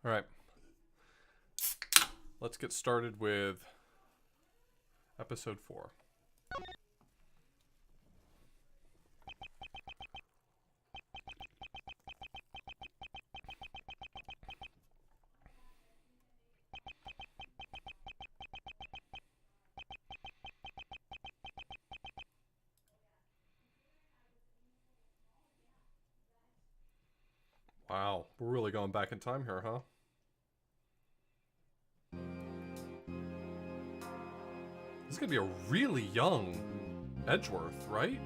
All right. Let's get started with episode 4. Wow, we're really going back in time here, huh? This is gonna be a really young Edgeworth, right?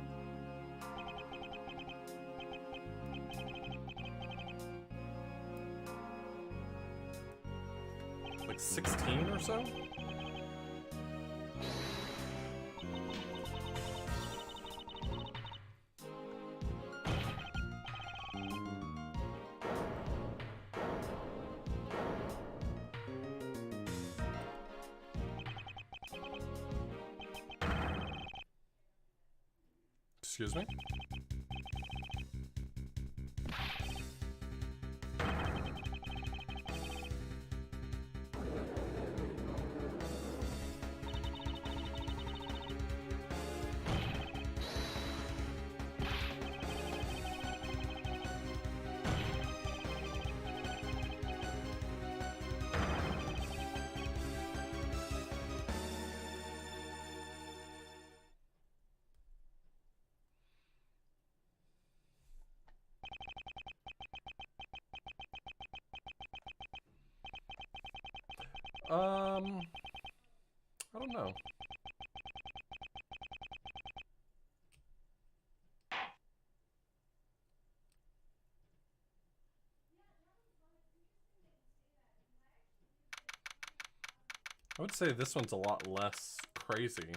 Like 16 or so? Excuse me? I don't know. I would say this one's a lot less crazy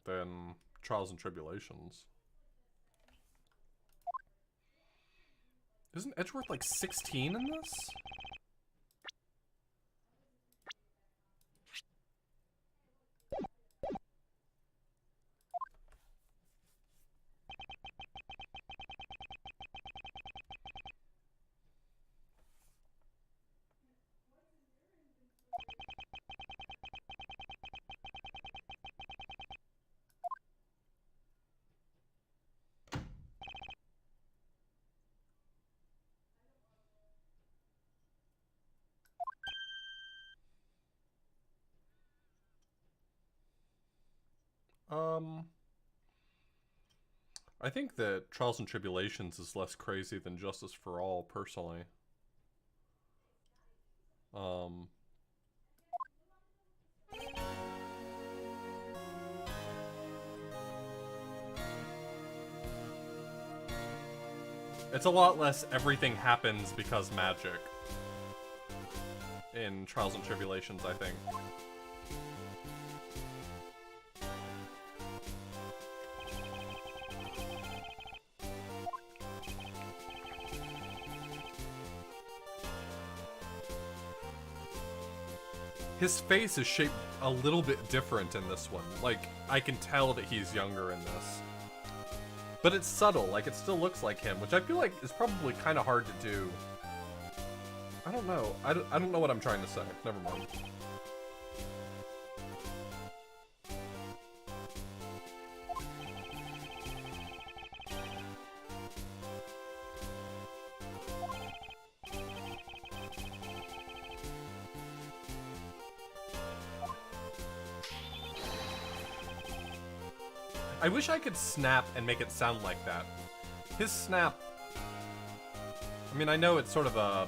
than Trials and Tribulations. Isn't Edgeworth like 16 in this? I think that Trials and Tribulations is less crazy than Justice for All, personally. It's a lot less everything happens because magic in Trials and Tribulations, I think. His face is shaped a little bit different in this one. Like, I can tell that he's younger in this. But it's subtle, like it still looks like him, which I feel like is probably kind of hard to do. I don't know. I don't know what I'm trying to say. Never mind. I wish I could snap and make it sound like that. His snap... I mean, I know it's sort of a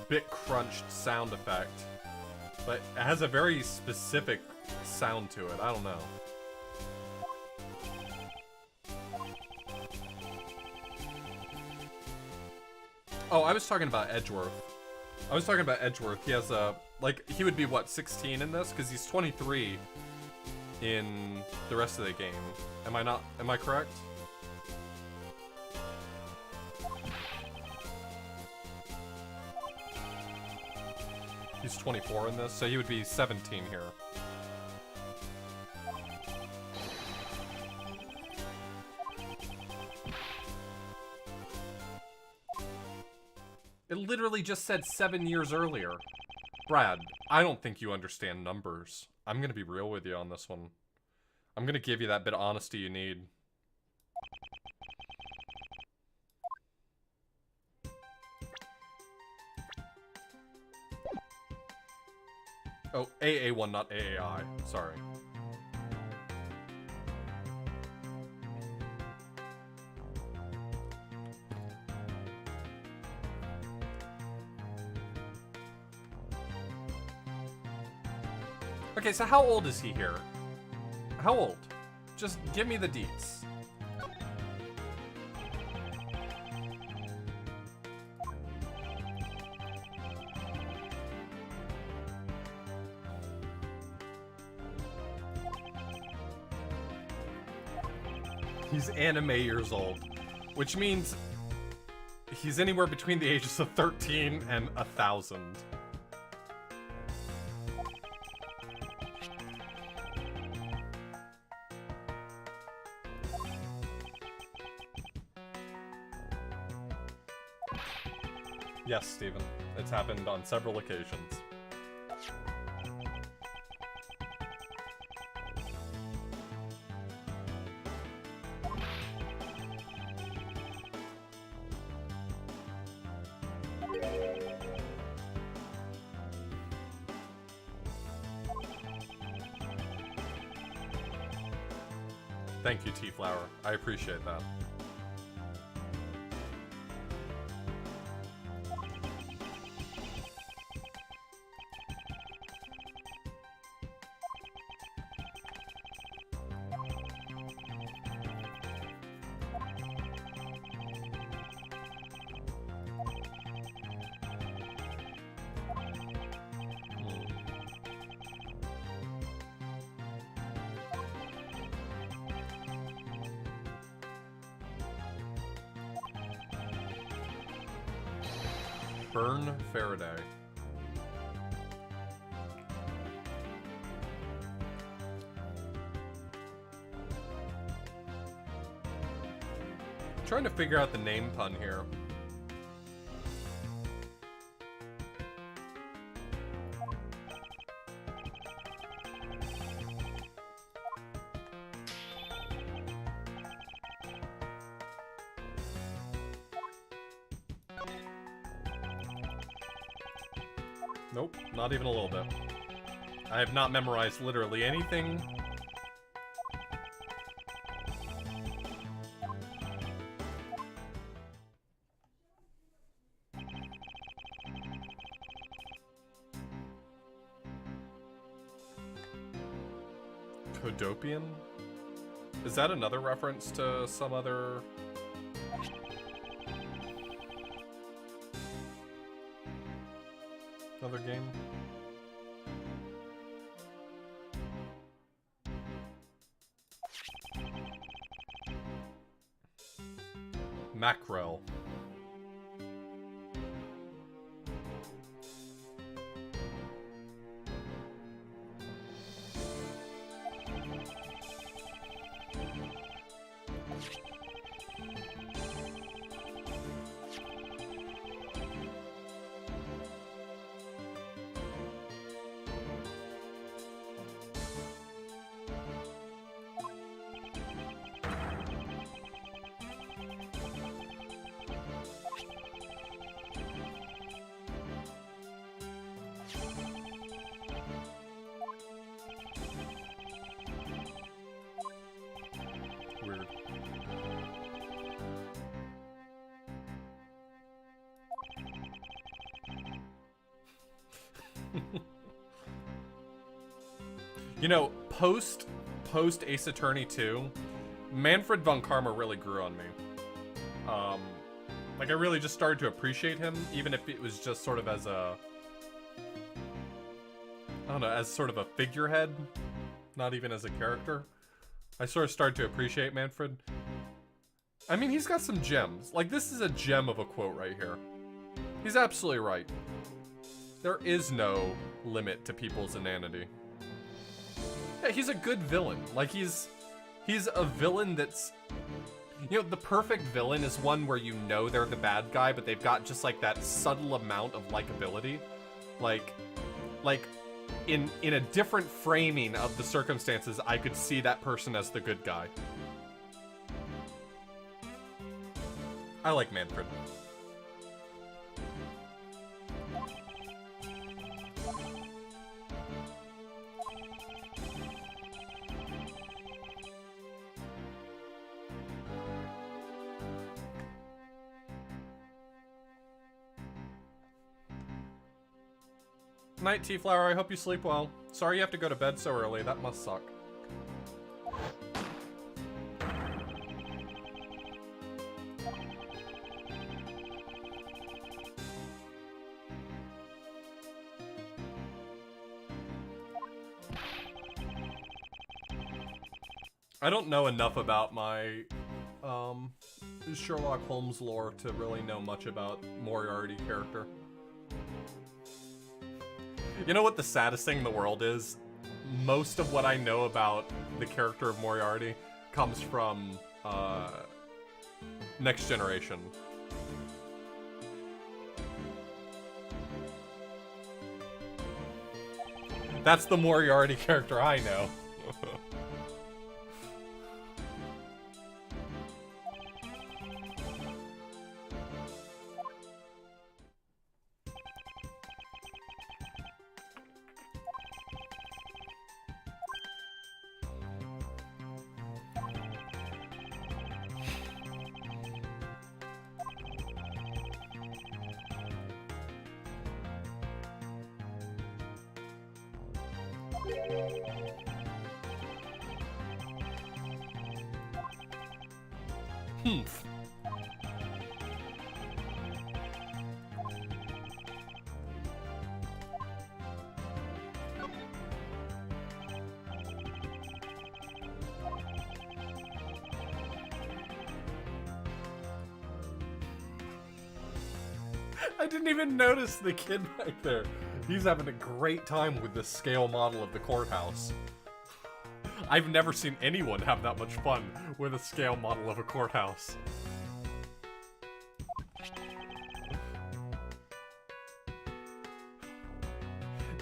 bit crunched sound effect, but it has a very specific sound to it. I don't know. Oh, I was talking about Edgeworth. He has a... Like, he would be, what, 16 in this? Because he's 23 in the rest of the game. Am I correct? He's 24 in this, so he would be 17 here. It literally just said 7 years earlier. Brad, I don't think you understand numbers. I'm gonna be real with you on this one. I'm gonna give you that bit of honesty you need. Oh, AA1, not AAI. Sorry. Okay, so how old is he here? How old? Just give me the deets. He's anime years old, which means he's anywhere between the ages of 13 and 1,000. Yes, Steven. It's happened on several occasions. Thank you, T-Flower. I appreciate that. Burn Faraday. I'm trying to figure out the name pun here. Nope, not even a little bit. I have not memorized literally anything. Codopian? Is that another reference to some other... Another game? Mackerel. Weird. You know, post Ace Attorney 2, Manfred von Karma really grew on me. Like I really just started to appreciate him, even if it was just sort of as a, I don't know, as sort of a figurehead, not even as a character. I sort of started to appreciate Manfred. I mean, he's got some gems. Like, this is a gem of a quote right here. He's absolutely right. There is no limit to people's inanity. Yeah, he's a good villain. Like, he's a villain that's... You know, the perfect villain is one where you know they're the bad guy, but they've got just like that subtle amount of likability. Like in a different framing of the circumstances, I could see that person as the good guy. I like Manfred. Night, T-Flower. I hope you sleep well. Sorry you have to go to bed so early. That must suck. I don't know enough about my Sherlock Holmes lore to really know much about Moriarty character. You know what the saddest thing in the world is? Most of what I know about the character of Moriarty comes from Next Generation. That's the Moriarty character I know. I didn't even notice the kid back there. He's having a great time with this scale model of the courthouse. I've never seen anyone have that much fun with a scale model of a courthouse.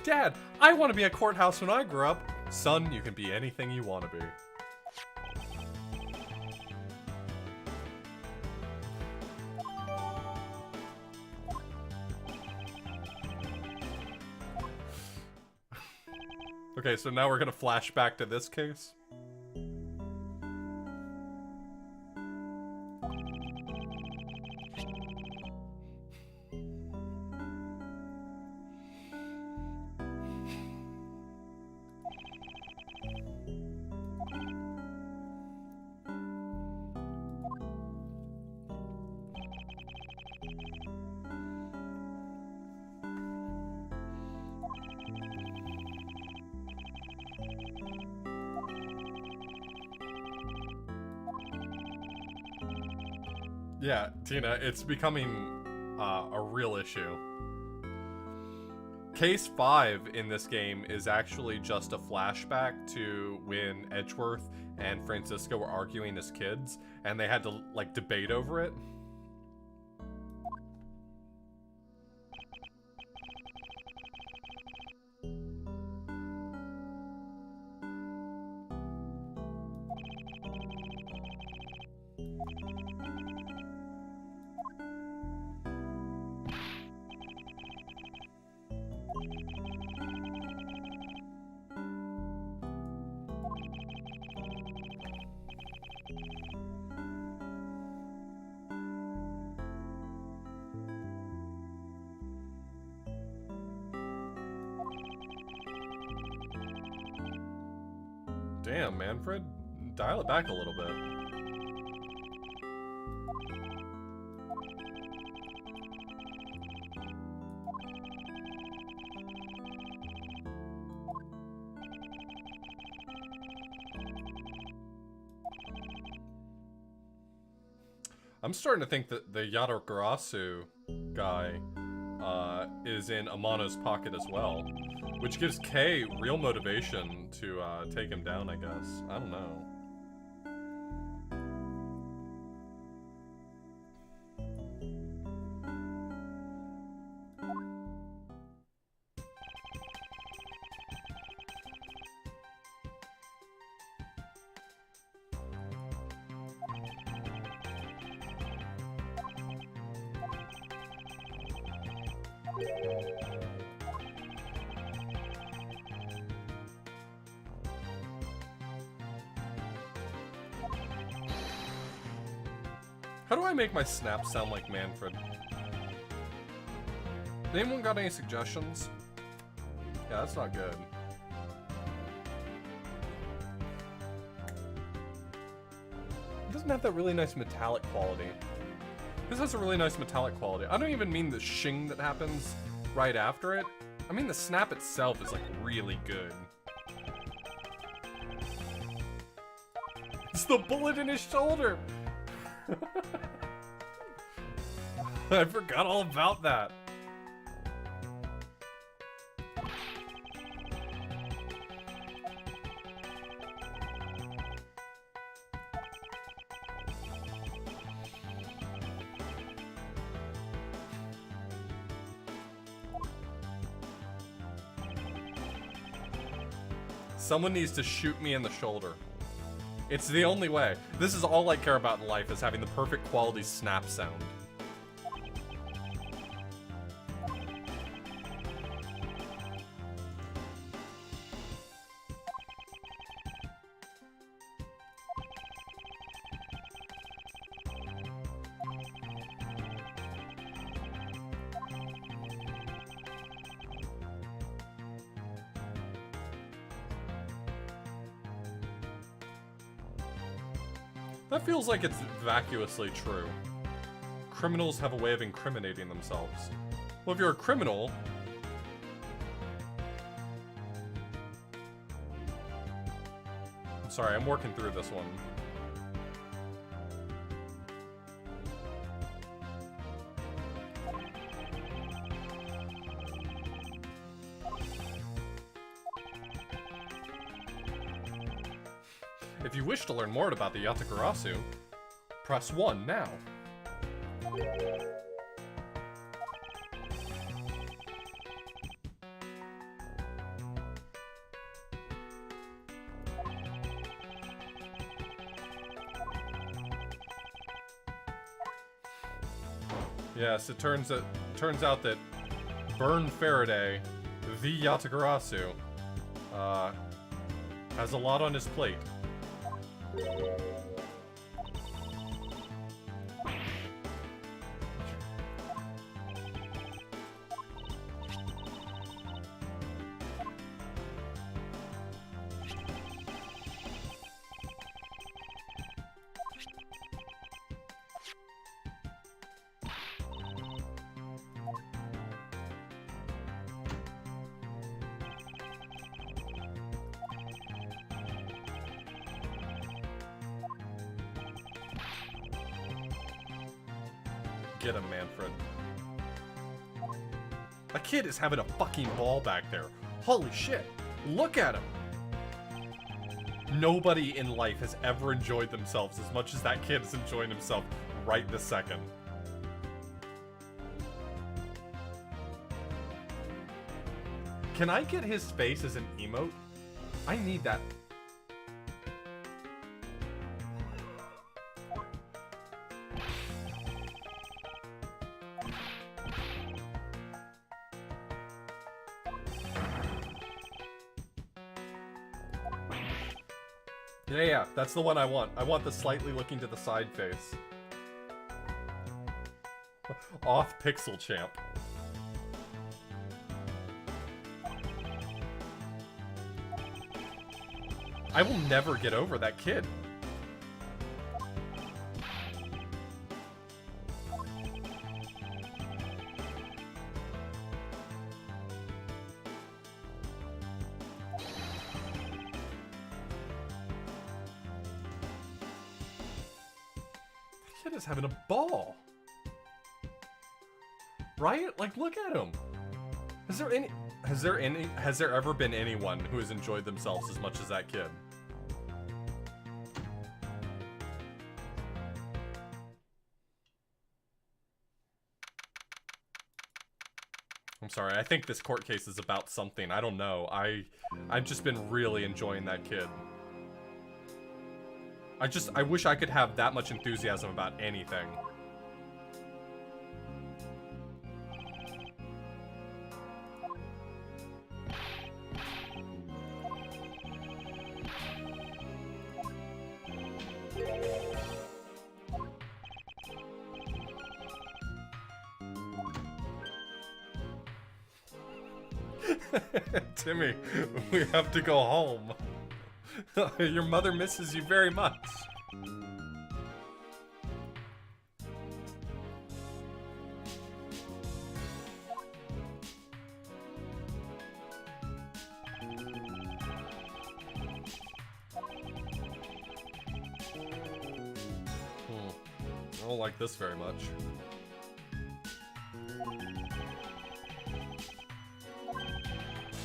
Dad, I want to be a courthouse when I grow up. Son, you can be anything you want to be. Okay, so now we're gonna flash back to this case. Yeah, Tina, it's becoming a real issue. Case 5 in this game is actually just a flashback to when Edgeworth and Franziska were arguing as kids, and they had to, like, debate over it. Damn, Manfred. Dial it back a little bit. I'm starting to think that the Yatagarasu guy is in Amano's pocket as well. Which gives Kay real motivation to take him down, I guess. I don't know. How do I make my snap sound like Manfred? Anyone got any suggestions? Yeah, that's not good. It doesn't have that really nice metallic quality. This has a really nice metallic quality. I don't even mean the shing that happens right after it. I mean the snap itself is like really good. It's the bullet in his shoulder! I forgot all about that. Someone needs to shoot me in the shoulder. It's the only way. This is all I care about in life, is having the perfect quality snap sound. That feels like it's vacuously true. Criminals have a way of incriminating themselves. Well, if you're a criminal... I'm sorry, I'm working through this one. If you wish to learn more about the Yatakarasu, press 1 now. Yes, it turns out that Burn Faraday, the Yatakarasu, has a lot on his plate. Get him, Manfred. A kid is having a fucking ball back there. Holy shit. Look at him. Nobody in life has ever enjoyed themselves as much as that kid is enjoying himself right this second. Can I get his face as an emote? I need that. Yeah, that's the one I want. I want the slightly looking to the side face. Auth Pixel Champ. I will never get over that kid. Is having a ball, right? Like, look at him. Has there ever been anyone who has enjoyed themselves as much as that kid? I'm sorry, I think this court case is about something. I don't know. I've just been really enjoying that kid. I wish I could have that much enthusiasm about anything. Timmy, we have to go home. Your mother misses you very much. I don't like this very much.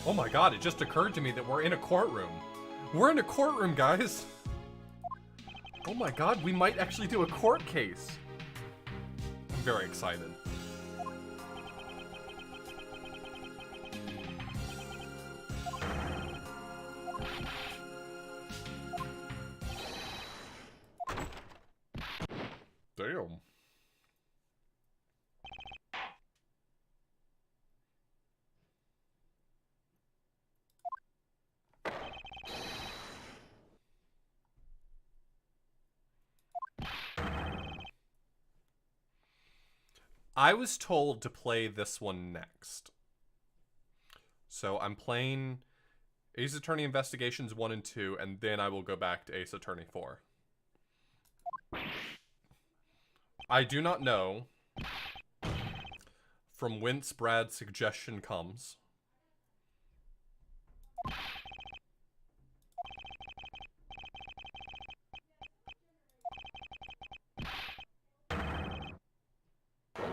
Oh my god, it just occurred to me that we're in a courtroom. We're in a courtroom, guys! Oh my god, we might actually do a court case. I'm very excited. Damn. I was told to play this one next. So I'm playing Ace Attorney Investigations 1 and 2, and then I will go back to Ace Attorney 4. I do not know from whence Brad's suggestion comes.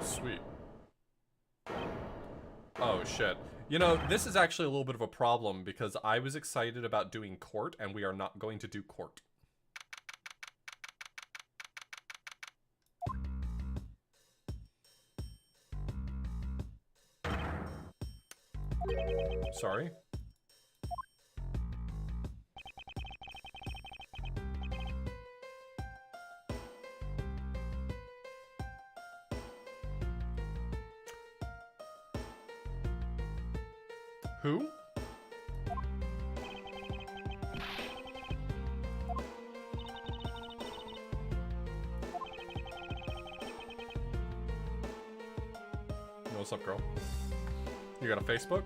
Sweet. Oh, shit. You know, this is actually a little bit of a problem because I was excited about doing court, and we are not going to do court. Sorry. Who? What's up, girl? You got a Facebook?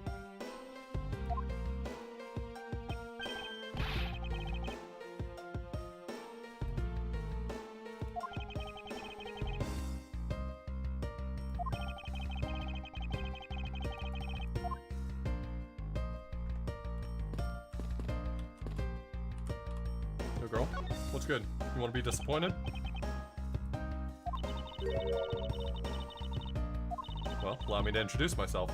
Yo, girl. What's good? You want to be disappointed? Well, allow me to introduce myself.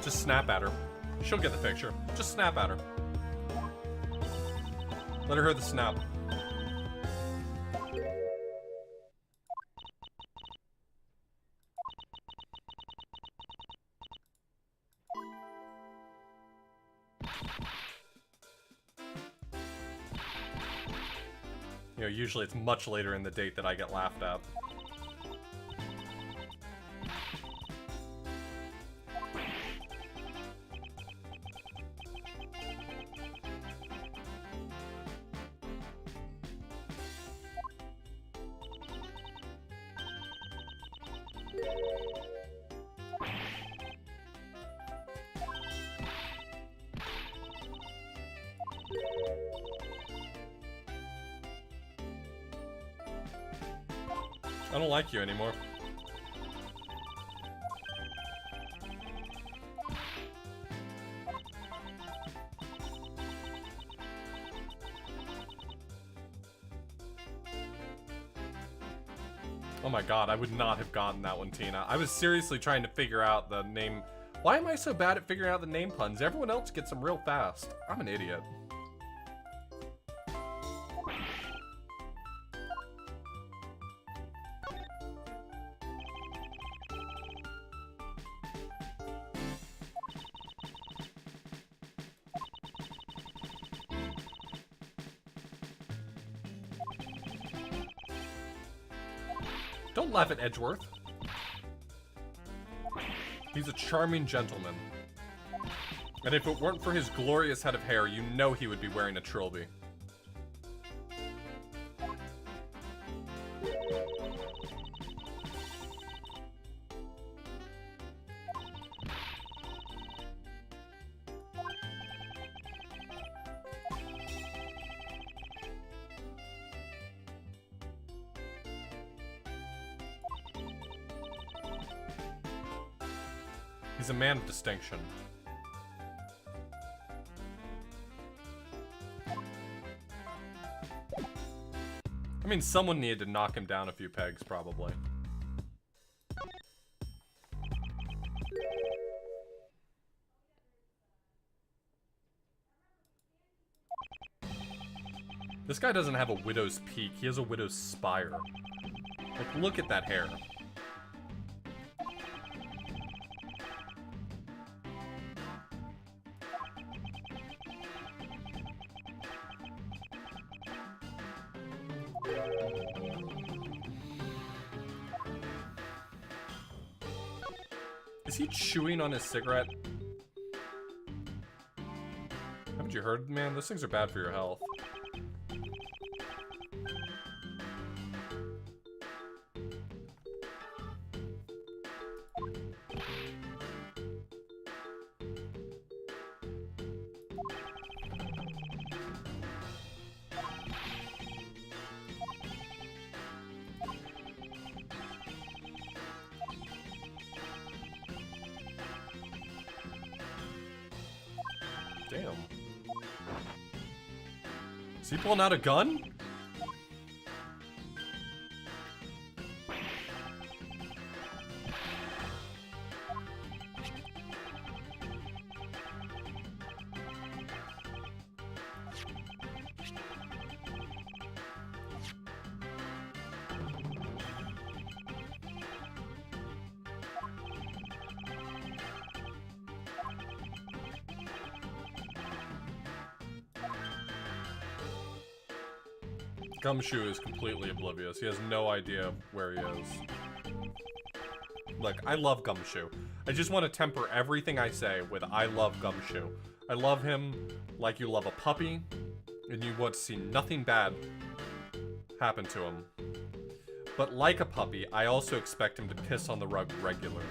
Just snap at her. She'll get the picture. Just snap at her. Let her hear the snap. You know, usually it's much later in the date that I get laughed at. I don't like you anymore. Oh my god, I would not have gotten that one, Tina. I was seriously trying to figure out the name. Why am I so bad at figuring out the name puns? Everyone else gets them real fast. I'm an idiot. Don't laugh at Edgeworth. He's a charming gentleman. And if it weren't for his glorious head of hair, you know he would be wearing a trilby. He's a man of distinction. I mean, someone needed to knock him down a few pegs, probably. This guy doesn't have a widow's peak, he has a widow's spire. Like, look at that hair. Is he chewing on his cigarette? Haven't you heard, man? Those things are bad for your health. Damn. Is he pulling out a gun? Gumshoe is completely oblivious. He has no idea where he is. Look, I love Gumshoe. I just want to temper everything I say with I love Gumshoe. I love him like you love a puppy, and you want to see nothing bad happen to him. But like a puppy, I also expect him to piss on the rug regularly.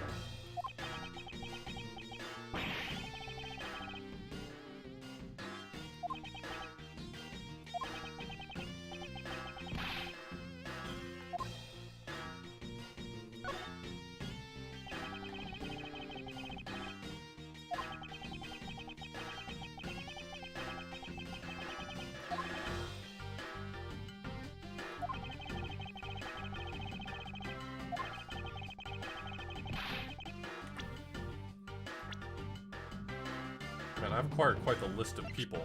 Man, I've acquired quite the list of people.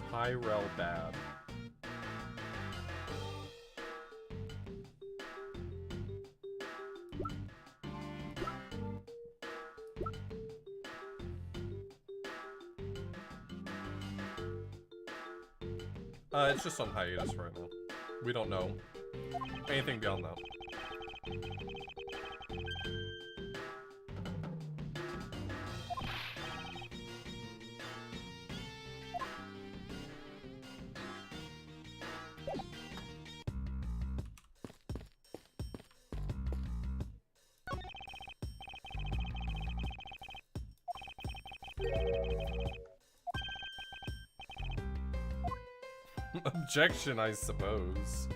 Tyrell Bad. It's just on hiatus right now. We don't know anything beyond that. Objection, I suppose.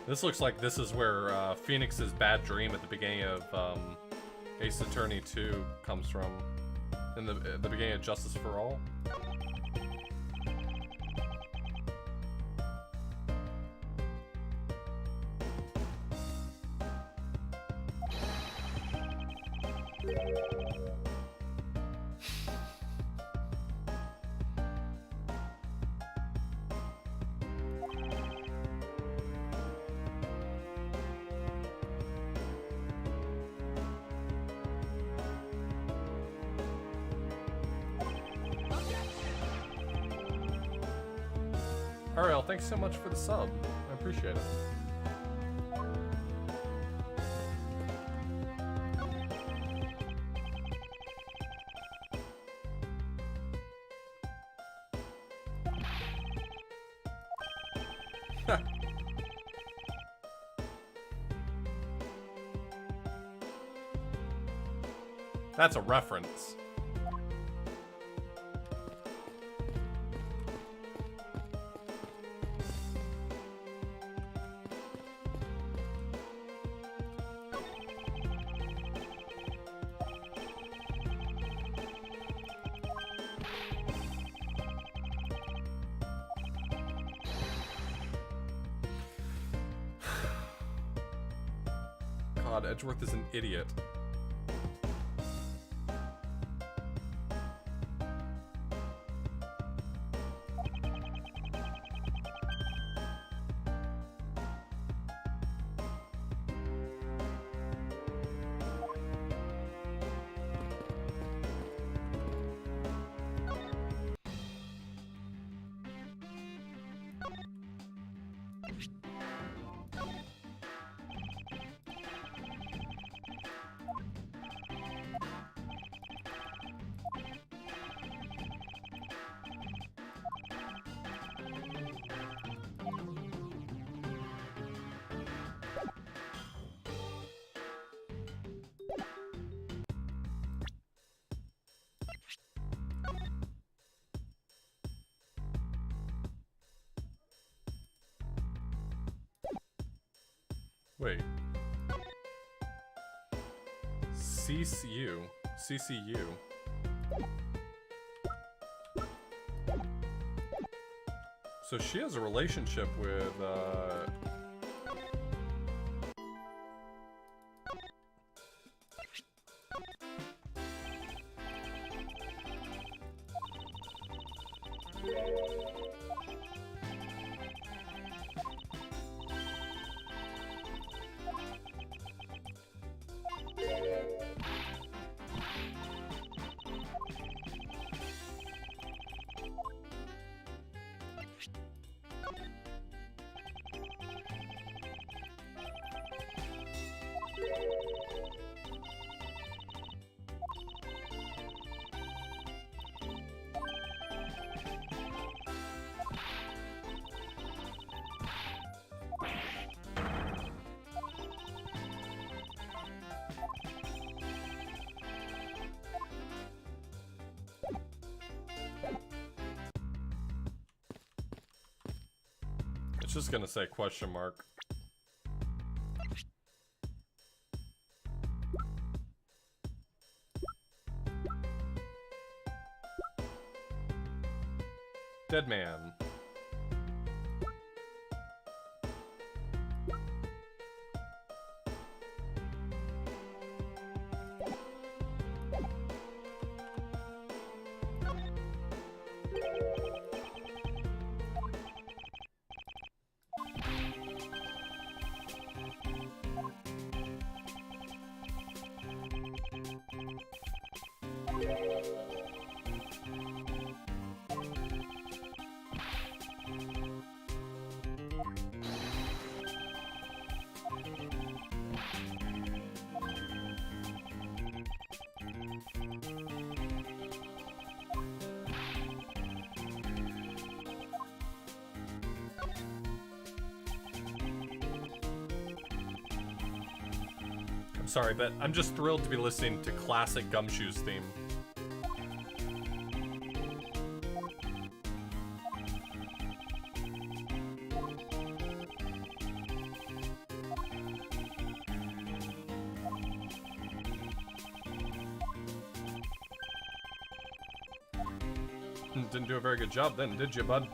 This looks like this is where Phoenix's bad dream at the beginning of Ace Attorney 2 comes from. In the beginning of Justice for All. Ariel, thanks so much for the sub. I appreciate it. That's a reference. God, Edgeworth is an idiot. Wait. CCU. CCU. So she has a relationship with, it's just gonna say question mark. Dead man. Sorry, but I'm just thrilled to be listening to classic Gumshoe's theme. Didn't do a very good job then, did you, bud?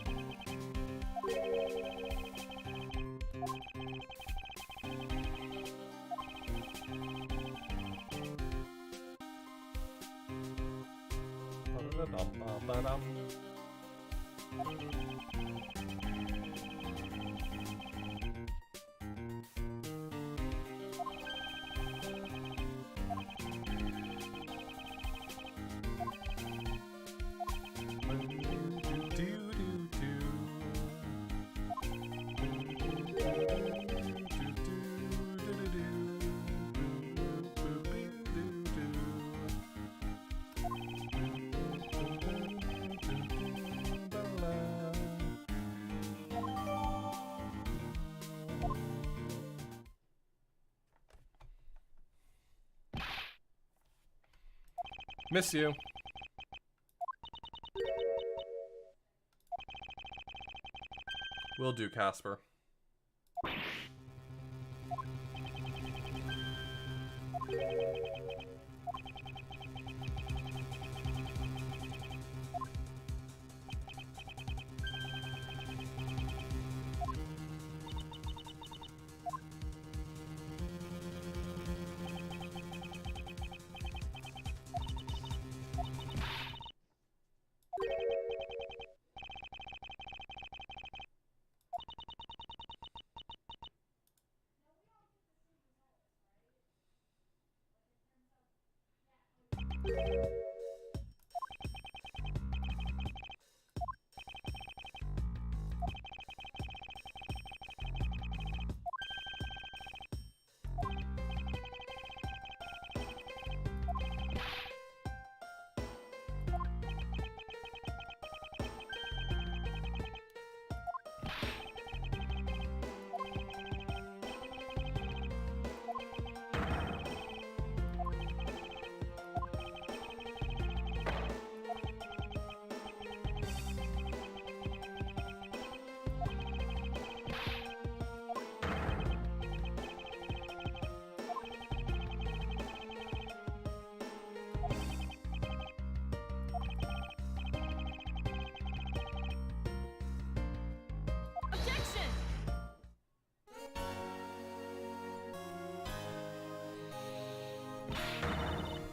Miss you. Will do, Casper.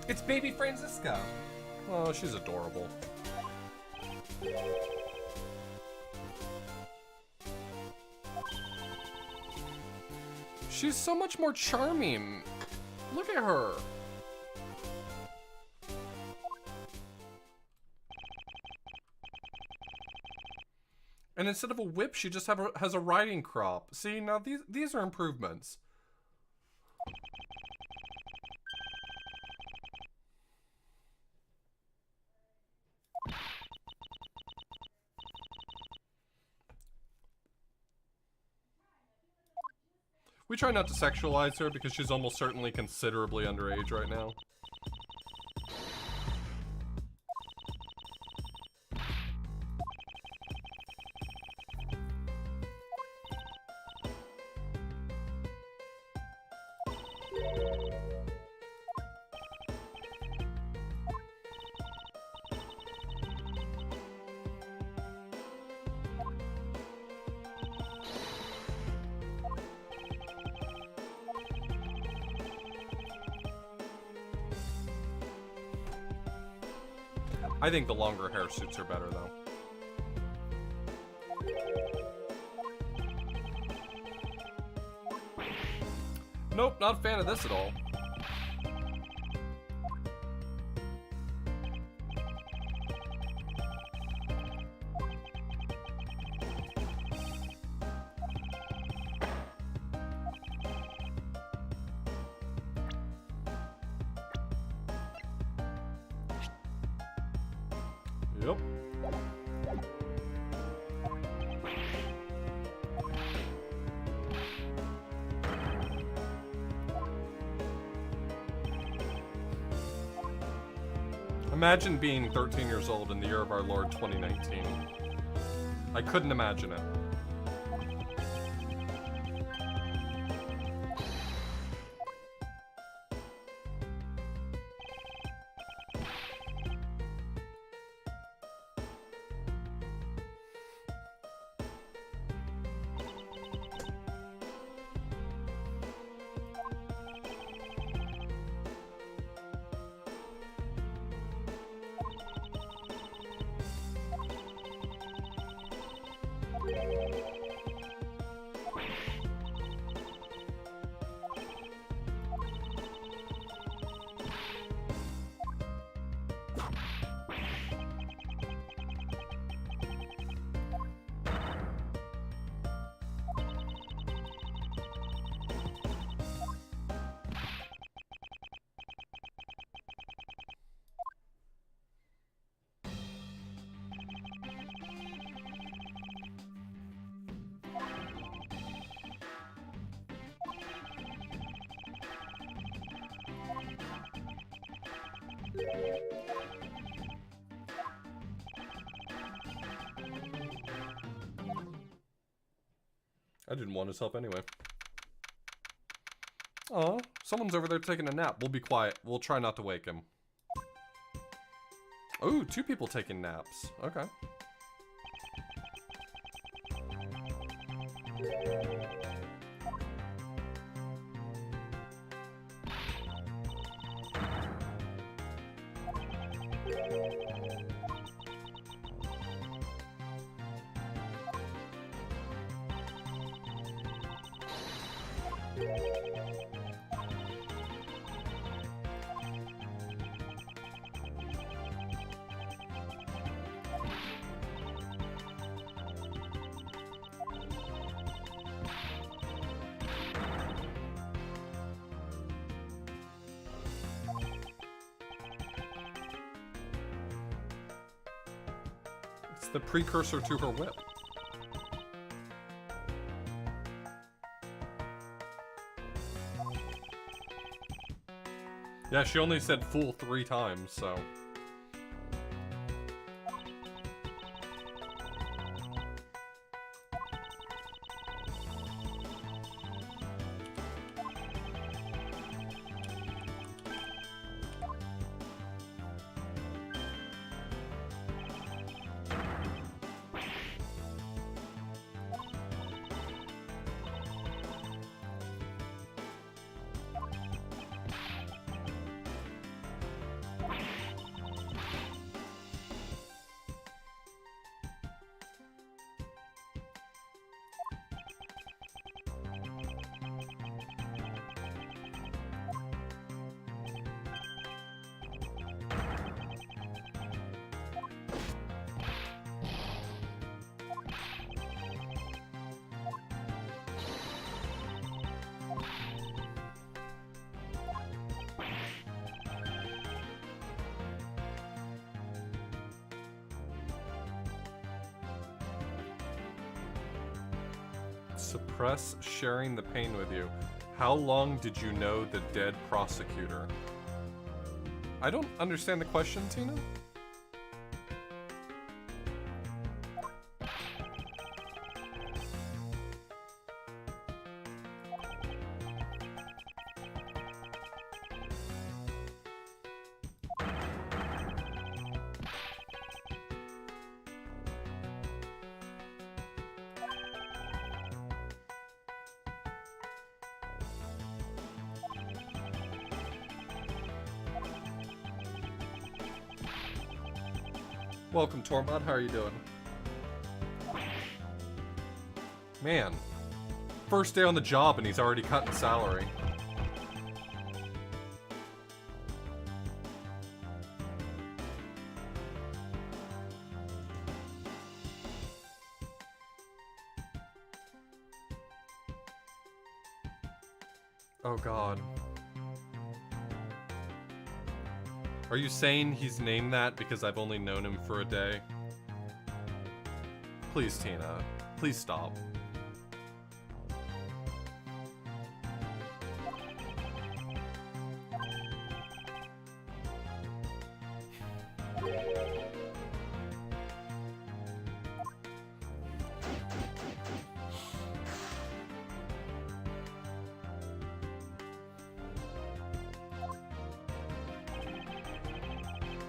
It's baby Franziska. Oh, she's adorable. She's so much more charming. Look at her. And instead of a whip, she just has a riding crop. See, now these are improvements. We try not to sexualize her because she's almost certainly considerably underage right now. I think the longer hair suits her better, though. Nope, not a fan of this at all. Yep. Imagine being 13 years old in the year of our Lord 2019. I couldn't imagine it. I didn't want his help anyway. Aw, someone's over there taking a nap. We'll be quiet. We'll try not to wake him. Ooh, 2 people taking naps. Okay. It's the precursor to her whip. Yeah, she only said fool 3 times, so... Suppress sharing the pain with you. How long did you know the dead prosecutor? I don't understand the question, Tina. Welcome, Torbot. How are you doing? Man. First day on the job and he's already cutting salary. Oh god. Are you saying he's named that because I've only known him for a day? Please, Tina. Please stop.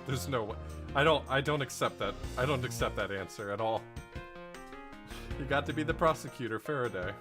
There's no way. I don't accept that. I don't accept that answer at all. You got to be the prosecutor, Faraday.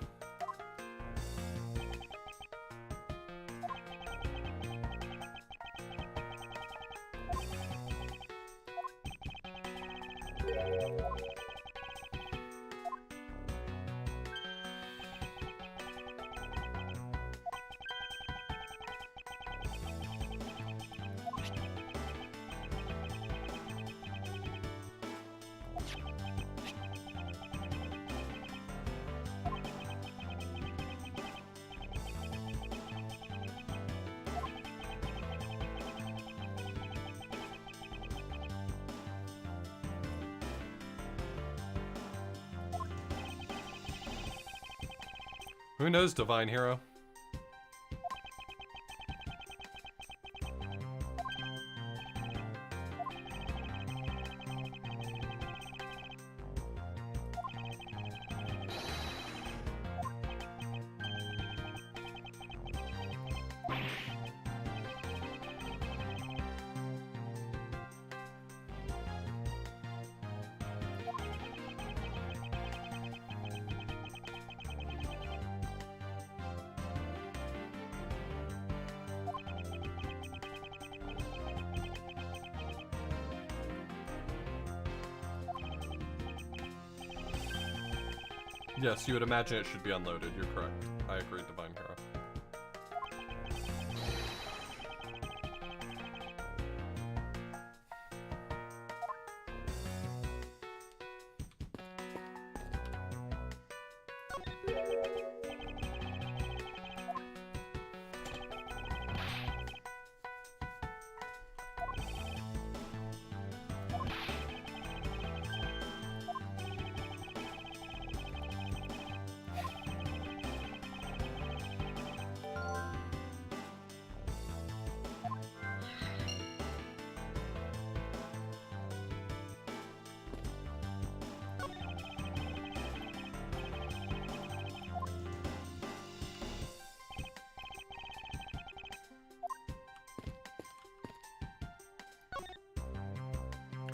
Who knows, Divine Hero? Yes, you would imagine it should be unloaded. You're correct. I agree, Divine Hero.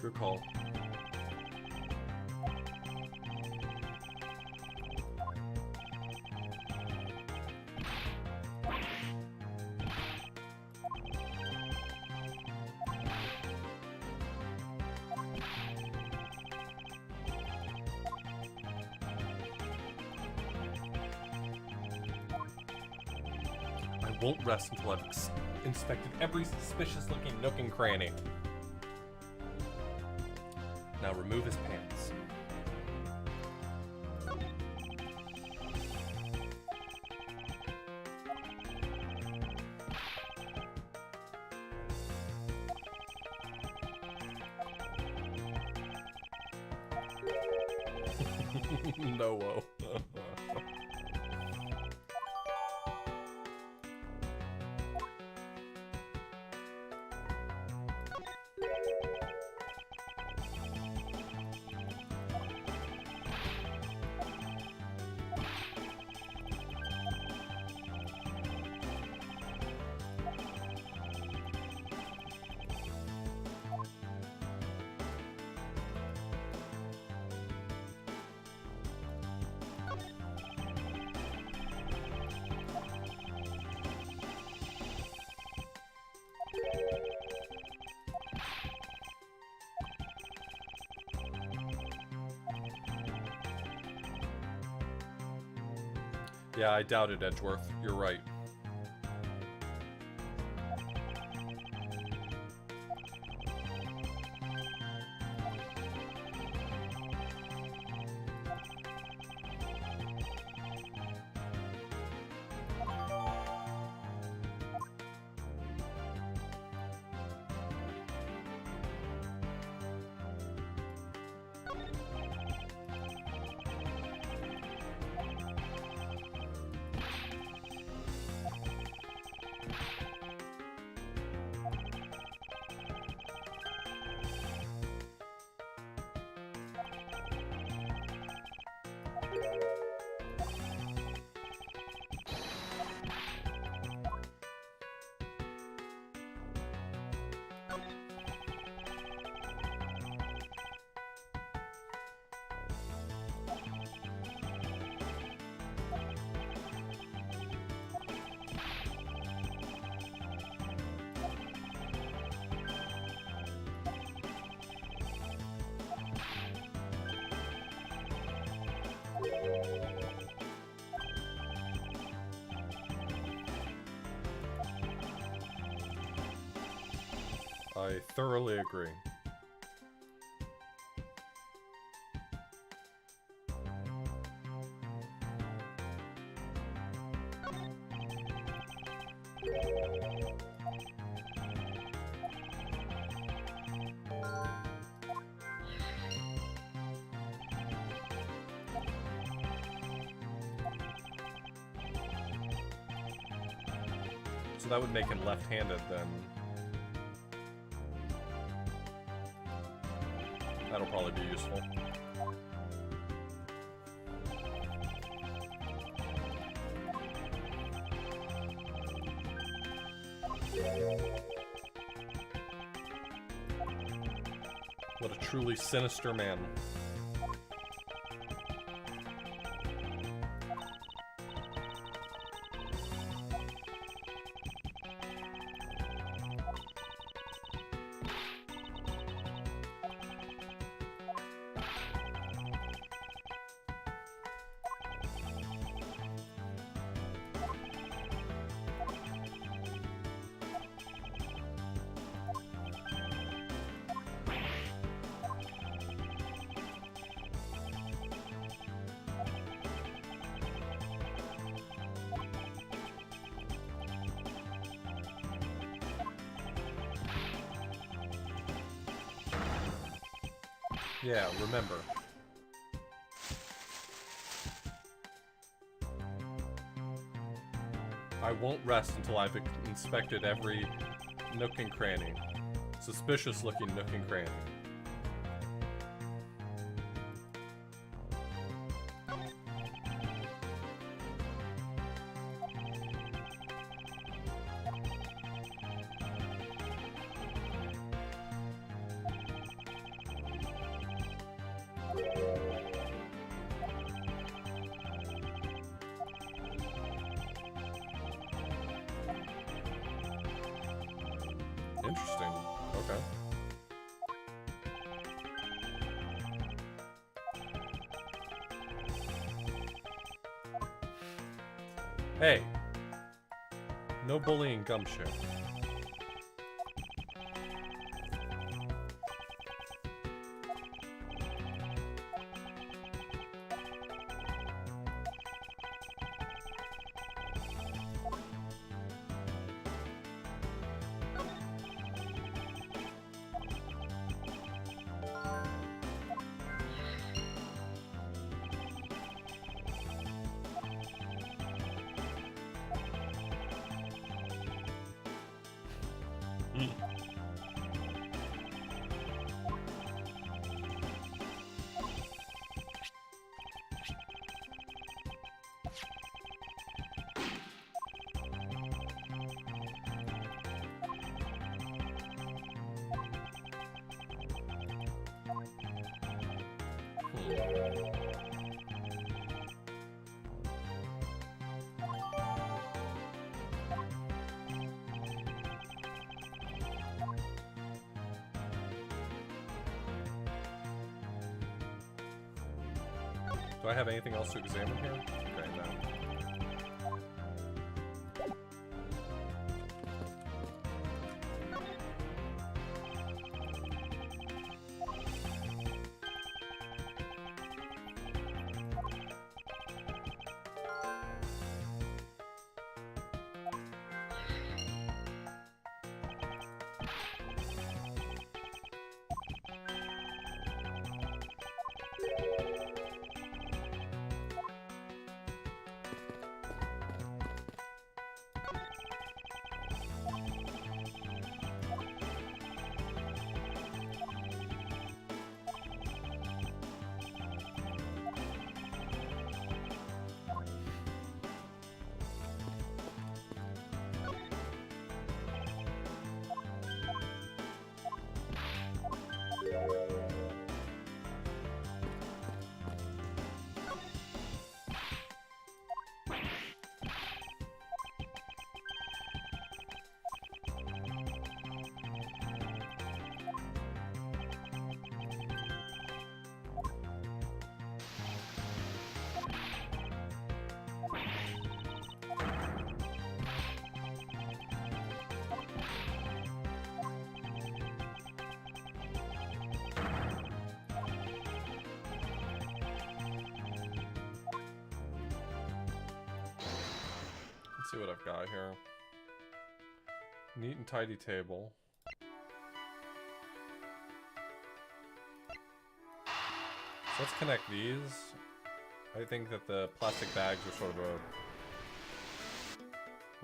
Good call. I won't rest until I've inspected every suspicious-looking nook and cranny. Now remove his pants. No-o. Yeah, I doubted Edgeworth. You're right. I thoroughly agree. So that would make him left-handed then. That'll probably be useful. What a truly sinister man. Yeah, remember. I won't rest until I've inspected every nook and cranny. Suspicious looking nook and cranny. Interesting. Okay. Hey. No bullying, Gumshoe. Do I have anything else to examine here? Okay, no. Let's see what I've got here. Neat and tidy table. So let's connect these. I think that the plastic bags are sort of a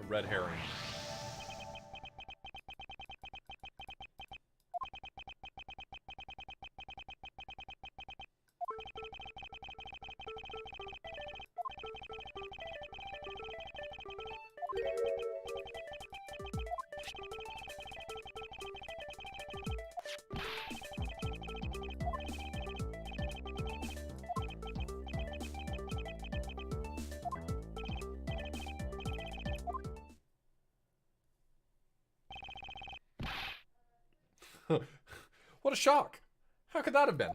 red herring. What a shock! How could that have been?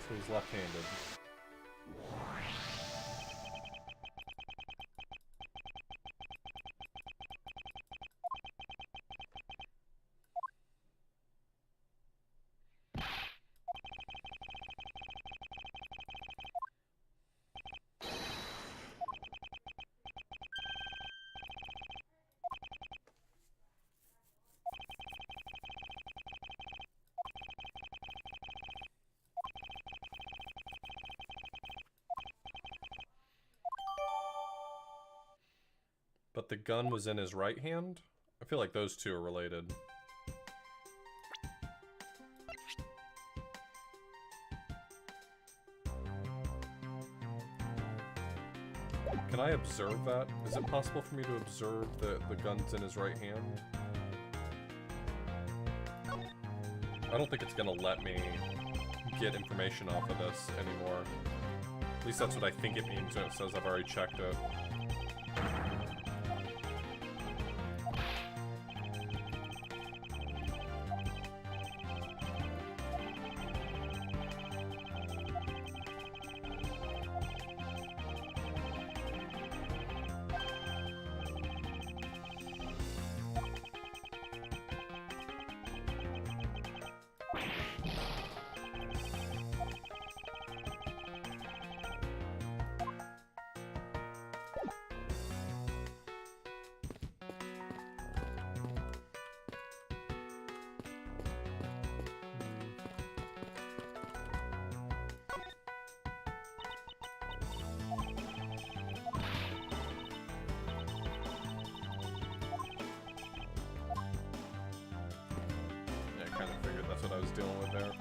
So he's left-handed. But the gun was in his right hand? I feel like those two are related. Can I observe that? Is it possible for me to observe that the gun's in his right hand? I don't think it's gonna let me get information off of this anymore. At least that's what I think it means when it says I've already checked it. That's what I was dealing with there.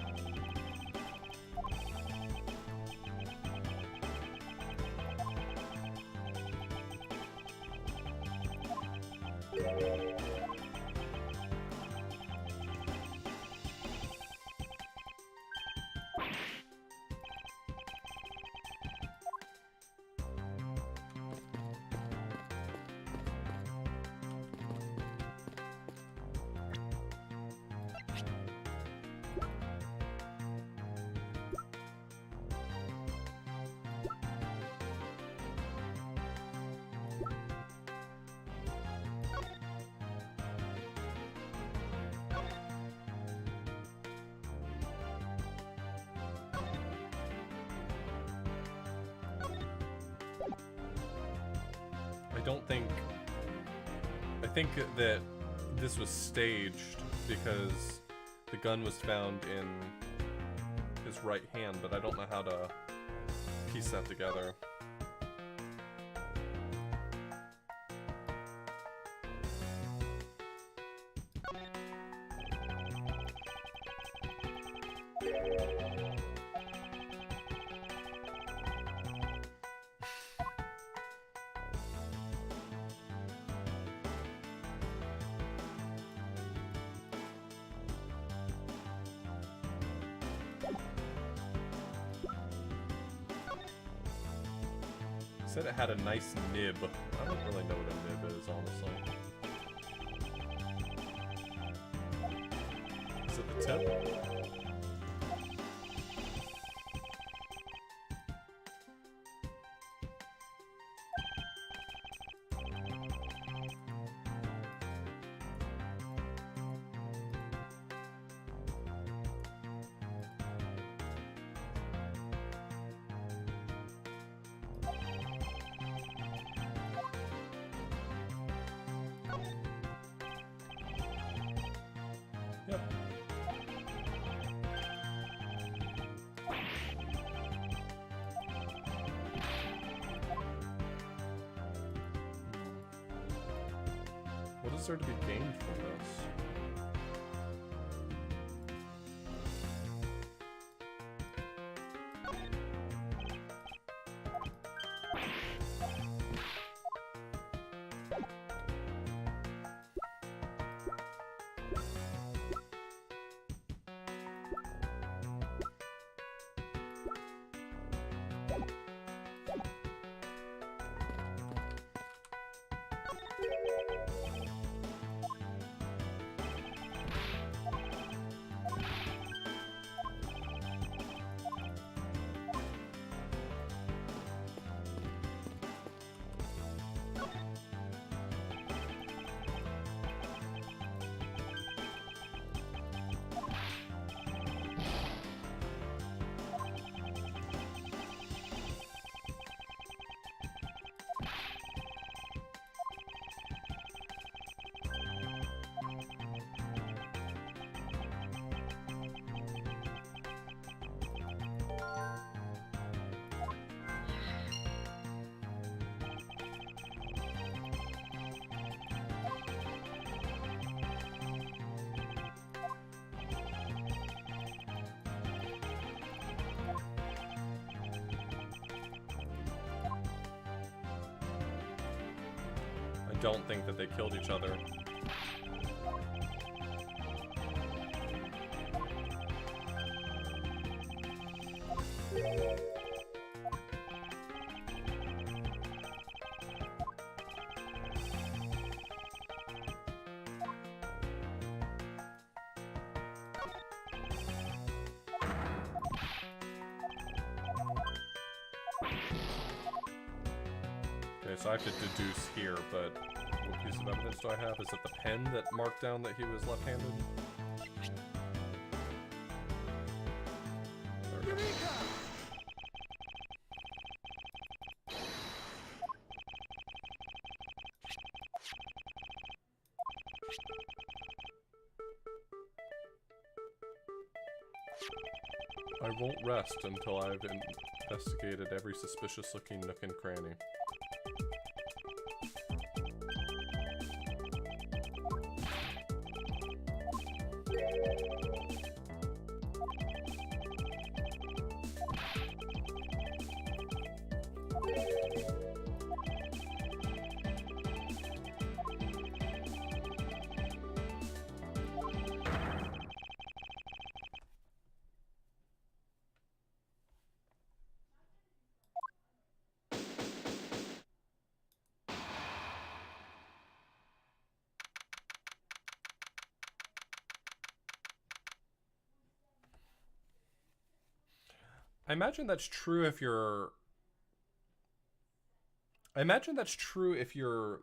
I think that this was staged because the gun was found in his right hand, but I don't know how to piece that together. Said it had a nice nib. I don't really know what a nib is, honestly. Is it the tip? What is there to be gained from this? I don't think that they killed each other. Okay, so I have to deduce here, but what piece of evidence do I have? Is it the pen that marked down that he was left-handed? There we go. I won't rest until I've investigated every suspicious-looking nook and cranny. I imagine that's true if you're...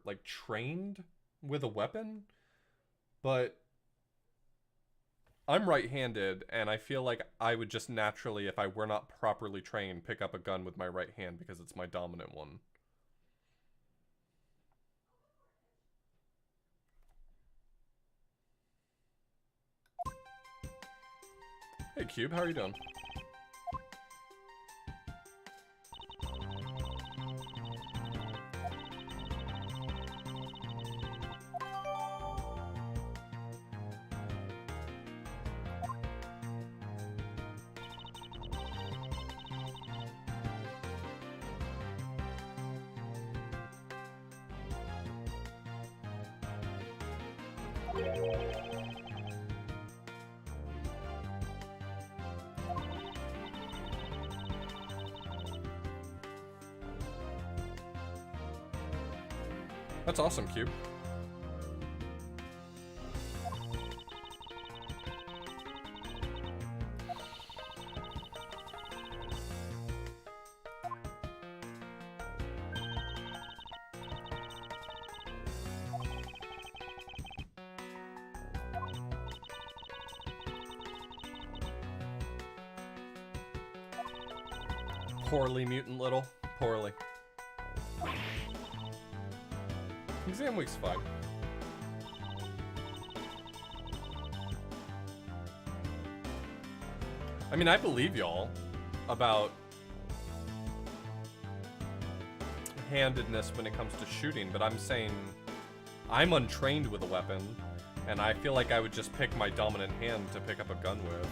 like, trained with a weapon, but I'm right-handed, and I feel like I would just naturally, if I were not properly trained, pick up a gun with my right hand because it's my dominant one. Hey, Cube, how are you doing? That's awesome, Cube. Poorly, Mutant Little. Poorly. Exam week's fine. I mean, I believe y'all about handedness when it comes to shooting, but I'm saying I'm untrained with a weapon, and I feel like I would just pick my dominant hand to pick up a gun with.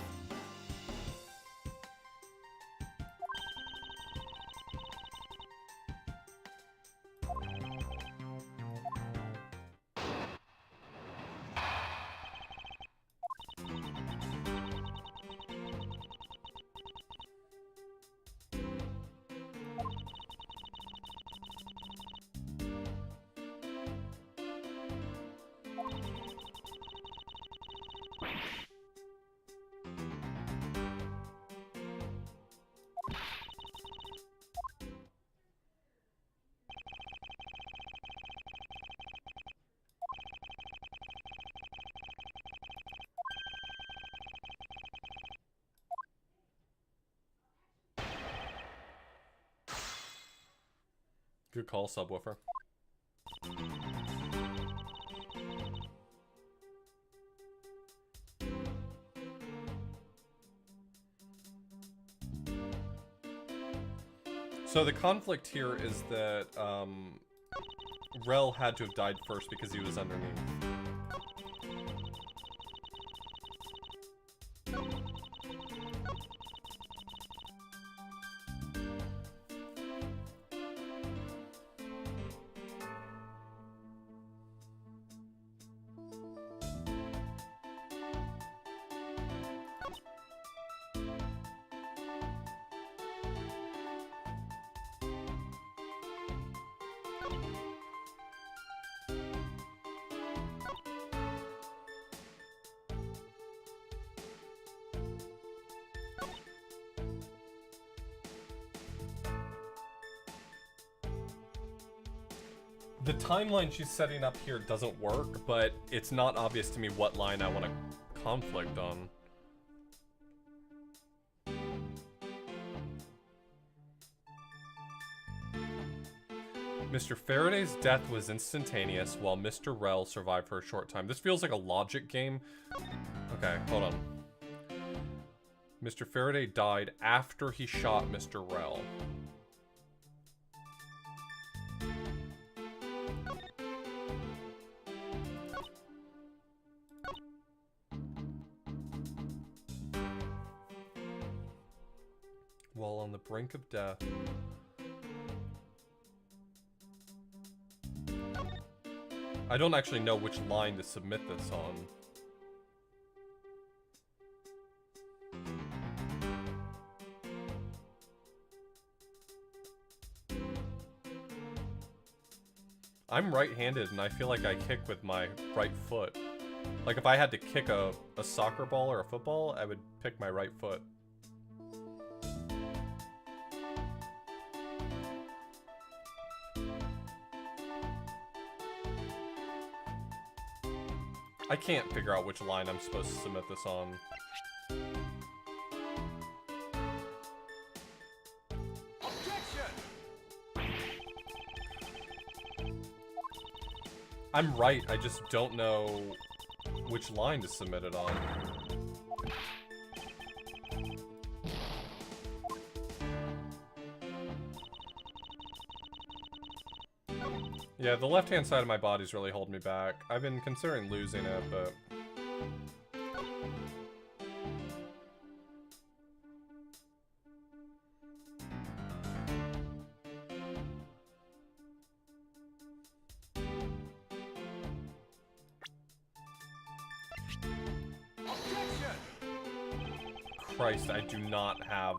Good call, Subwoofer. So the conflict here is that Rel had to have died first because he was underneath. The timeline she's setting up here doesn't work, but it's not obvious to me what line I want to conflict on. Mr. Faraday's death was instantaneous, while Mr. Rel survived for a short time. This feels like a logic game. Okay, hold on. Mr. Faraday died after he shot Mr. Rel. While on the brink of death. I don't actually know which line to submit this on. I'm right-handed and I feel like I kick with my right foot. Like if I had to kick a soccer ball or a football, I would pick my right foot. I can't figure out which line I'm supposed to submit this on. Objection! I'm right, I just don't know which line to submit it on. Yeah, the left-hand side of my body's really holding me back. I've been considering losing it, but... Christ, I do not have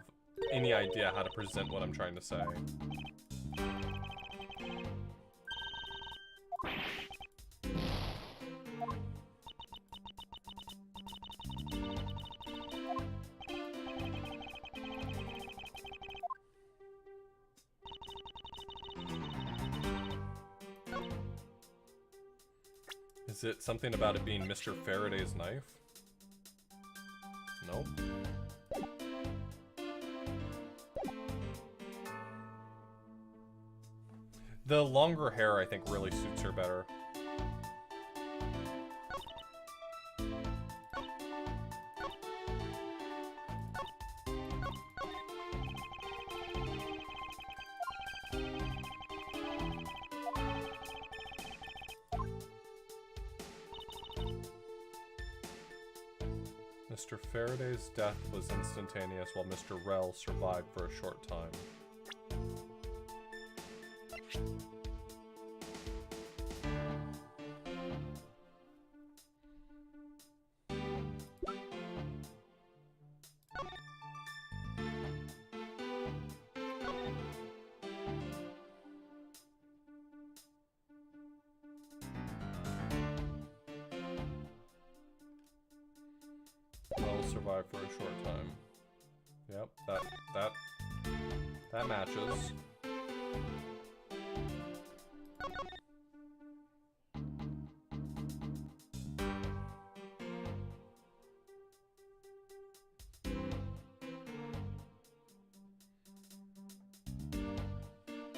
any idea how to present what I'm trying to say. Is it something about it being Mr. Faraday's knife? Nope. The longer hair, I think, really suits her better. Mr. Faraday's death was instantaneous, while Mr. Rel survived for a short time. Survive for a short time. Yep, that matches.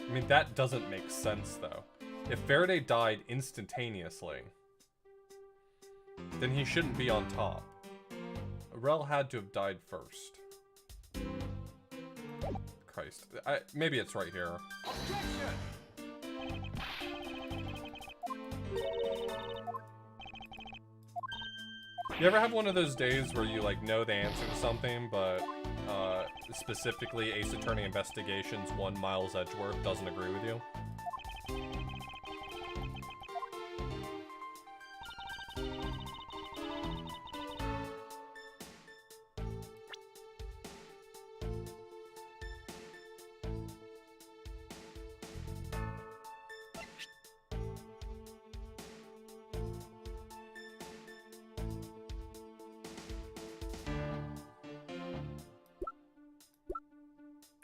I mean, that doesn't make sense, though. If Faraday died instantaneously, then he shouldn't be on top. Rel had to have died first. Christ. Maybe it's right here. You ever have one of those days where you, like, know the answer to something, but, specifically Ace Attorney Investigations 1 Miles Edgeworth doesn't agree with you?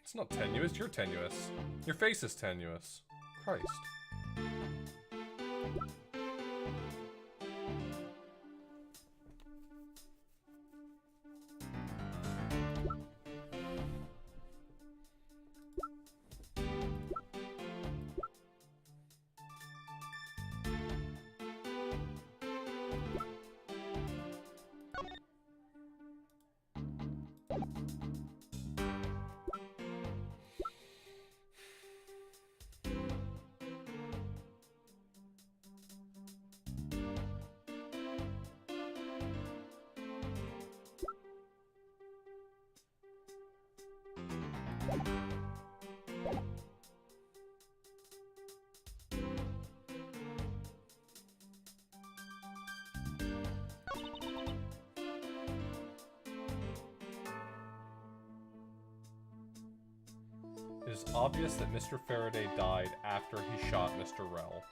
It's not tenuous, you're tenuous. Your face is tenuous. Christ. It is obvious that Mr. Faraday died after he shot Mr. Rel.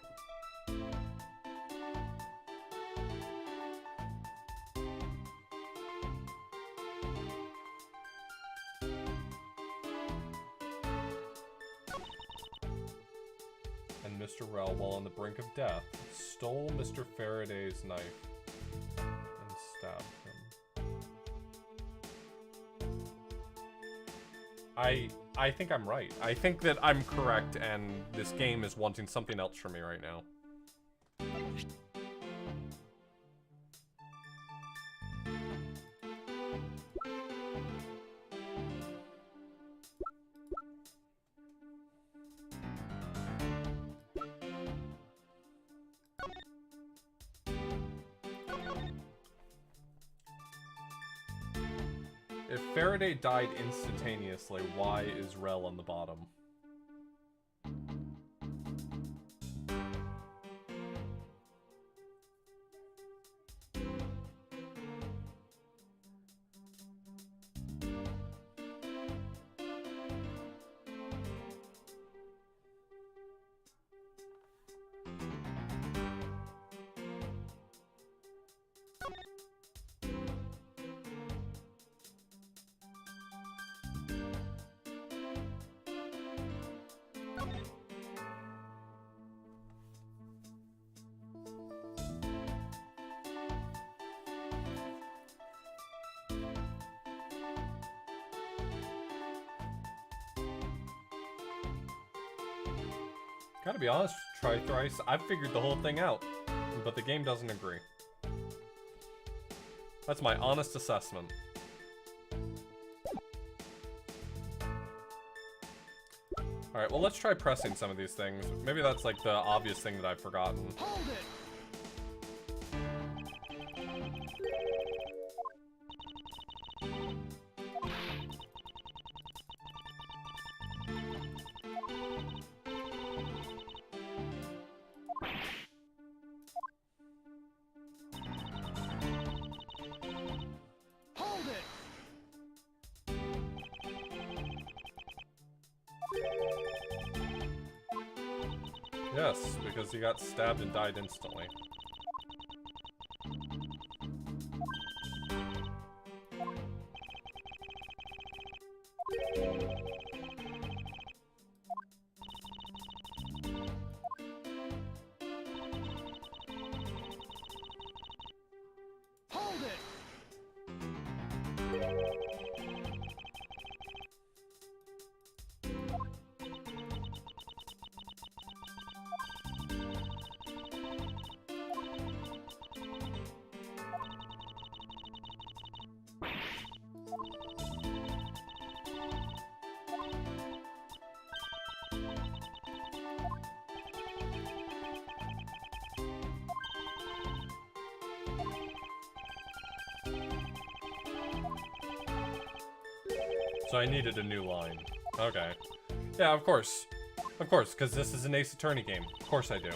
And Mr. Rel, while on the brink of death, stole Mr. Faraday's knife and stabbed him. I think I'm right. I think that I'm correct, and this game is wanting something else from me right now. If Faraday died instantaneously, why is Rel on the bottom? Gotta be honest, Try Thrice, I've figured the whole thing out, but the game doesn't agree. That's my honest assessment. Alright, well let's try pressing some of these things. Maybe that's like the obvious thing that I've forgotten. Hold it. Yes, because he got stabbed and died instantly. Hold it. So I needed a new line. Okay. Yeah, of course. Of course, because this is an Ace Attorney game. Of course I do.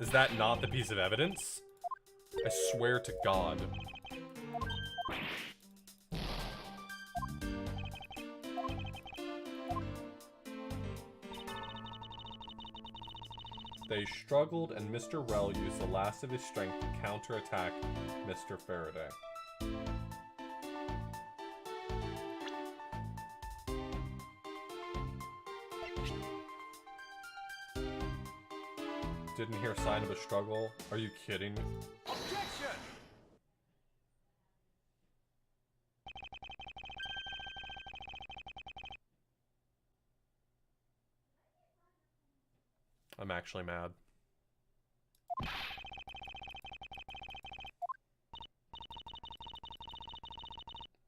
Is that not the piece of evidence? I swear to God. They struggled, and Mr. Rell used the last of his strength to counterattack Mr. Faraday. Didn't hear sign of a struggle. Are you kidding? Objection! I'm actually mad.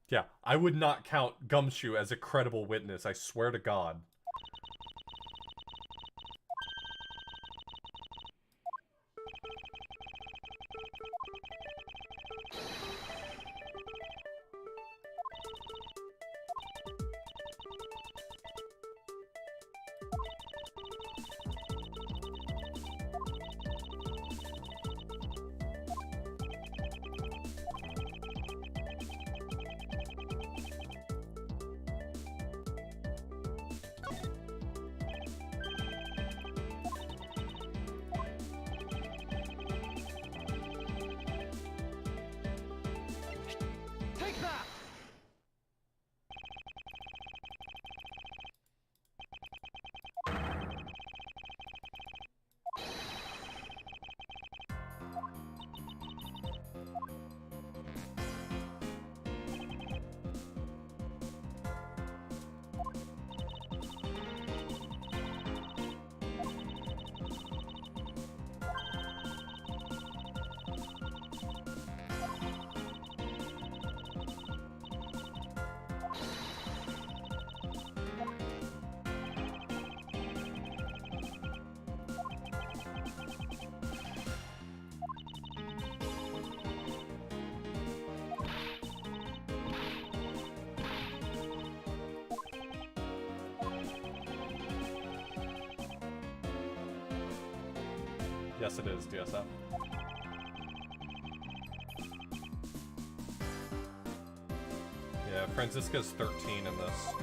Yeah, I would not count Gumshoe as a credible witness, I swear to God. Yes, it is, DSF. Yeah, Franziska's 13 in this.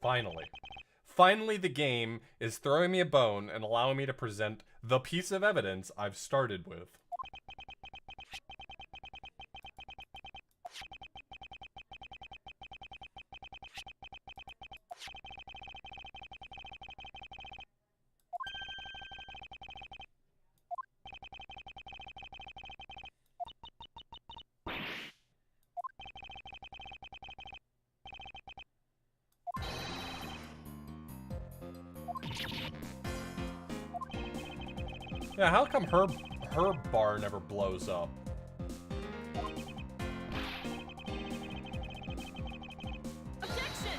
Finally. Finally, the game is throwing me a bone and allowing me to present the piece of evidence I've started with. Yeah, how come her bar never blows up? Objection!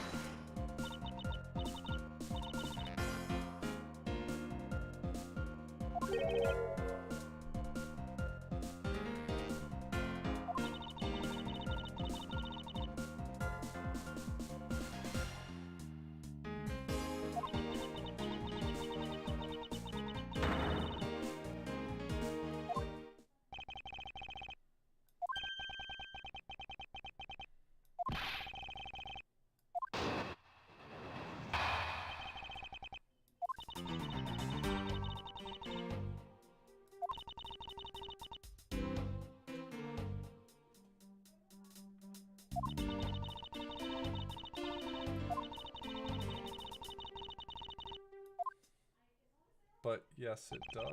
but yes, it does.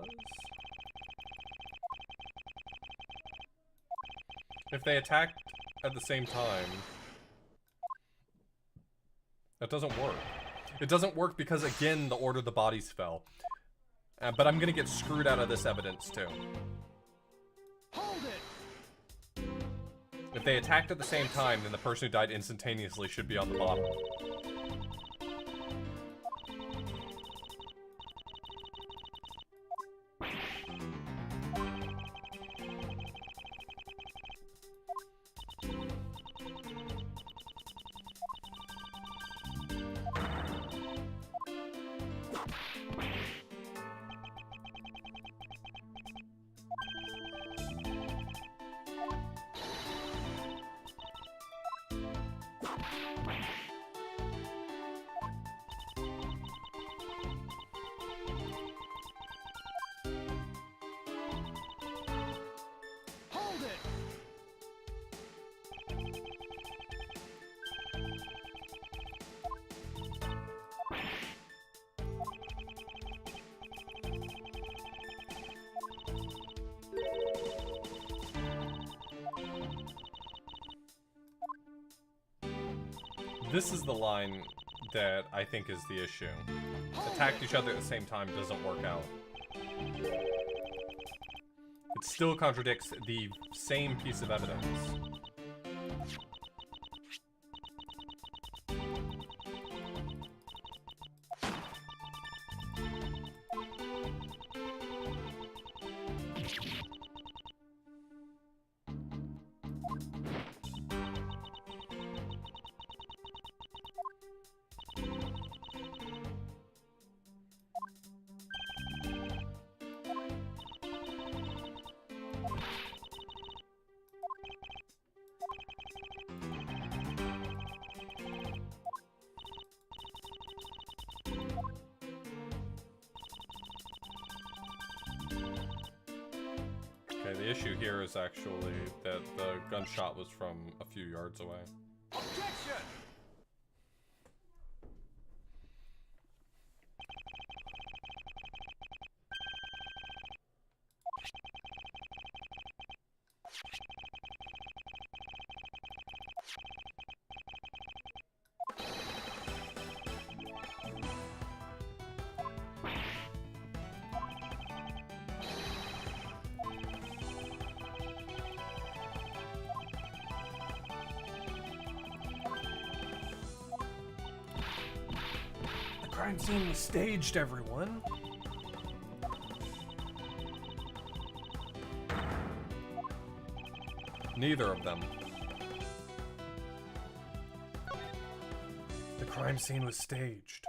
If they attacked at the same time, that doesn't work. It doesn't work because, again, the order the bodies fell. But I'm gonna get screwed out of this evidence, too. Hold it! If they attacked at the same time, then the person who died instantaneously should be on the bottom. Hold it! This is the line that I think is the issue. Attacked each other at the same time doesn't work out. It still contradicts the same piece of evidence. Okay, the issue here is actually that the gunshot was from a few yards away. Objection! The crime scene was staged, everyone. Neither of them. The crime scene was staged.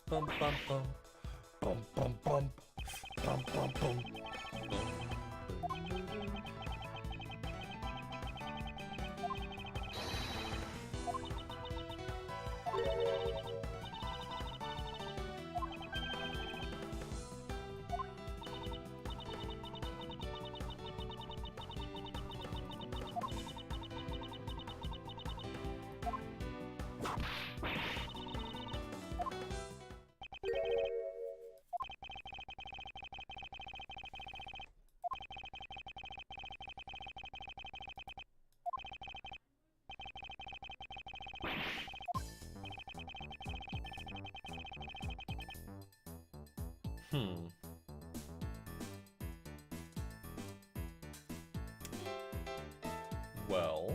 Bum bum bum. Bum bum bum. Bum bum bum. Well,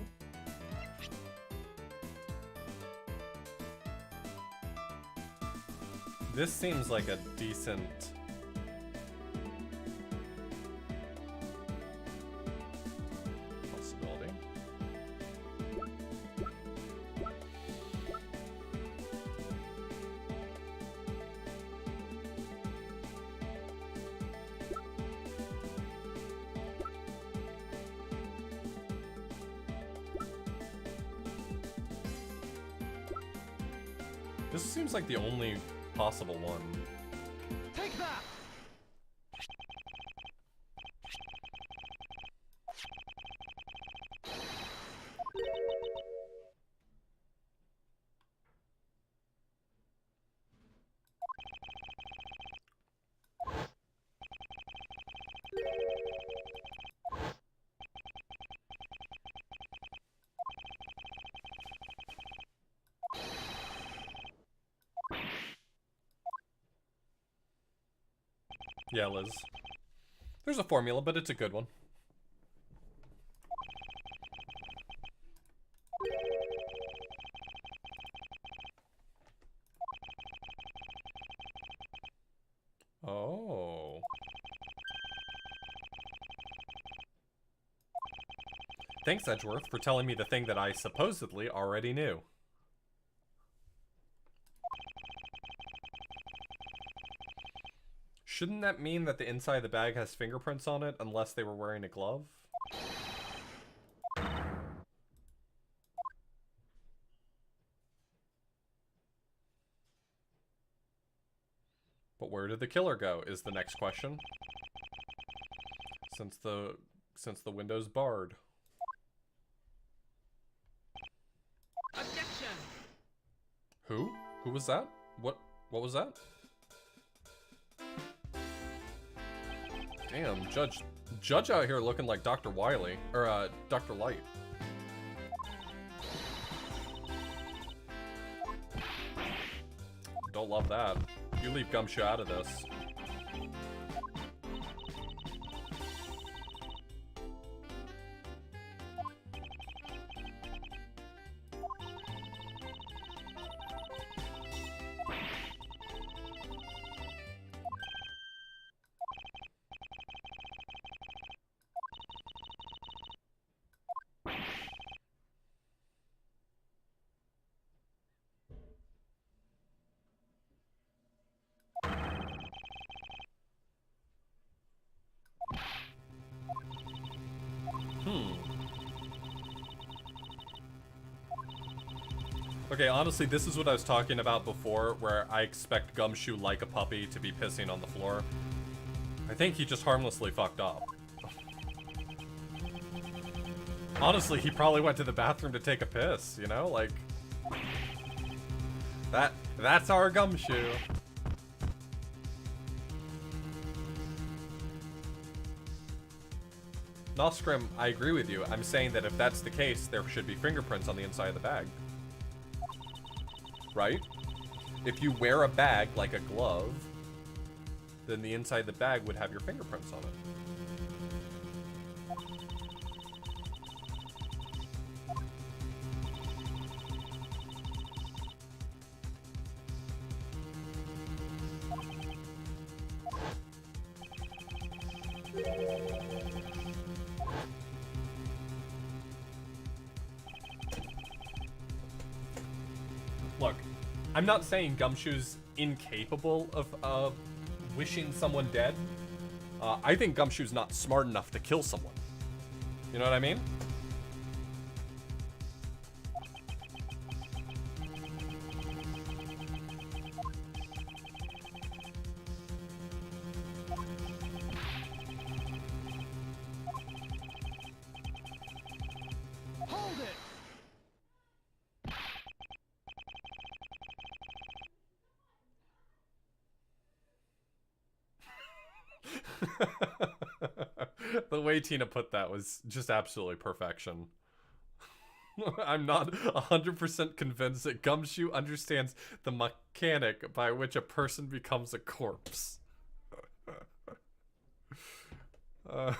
this seems like a decent possibility. This seems like the only possible one. Take that! Yeah, Liz. There's a formula, but it's a good one. Oh. Thanks, Edgeworth, for telling me the thing that I supposedly already knew. Shouldn't that mean that the inside of the bag has fingerprints on it unless they were wearing a glove? But where did the killer go is the next question. Since the window's barred. Objection. Who? Who was that? What was that? Damn, Judge out here looking like Dr. Wily, or Dr. Light. Don't love that. You leave Gumshoe out of this. Okay, honestly, this is what I was talking about before, where I expect Gumshoe, like a puppy, to be pissing on the floor. I think he just harmlessly fucked up. Honestly, he probably went to the bathroom to take a piss, you know? Like... That's our Gumshoe. Nostrum, I agree with you. I'm saying that if that's the case, there should be fingerprints on the inside of the bag. Right? If you wear a bag like a glove, then the inside of the bag would have your fingerprints on it. Look, I'm not saying Gumshoe's incapable of wishing someone dead. I think Gumshoe's not smart enough to kill someone. You know what I mean? Hold it! The way Tina put that was just absolutely perfection. I'm not 100% convinced that Gumshoe understands the mechanic by which a person becomes a corpse. Uh,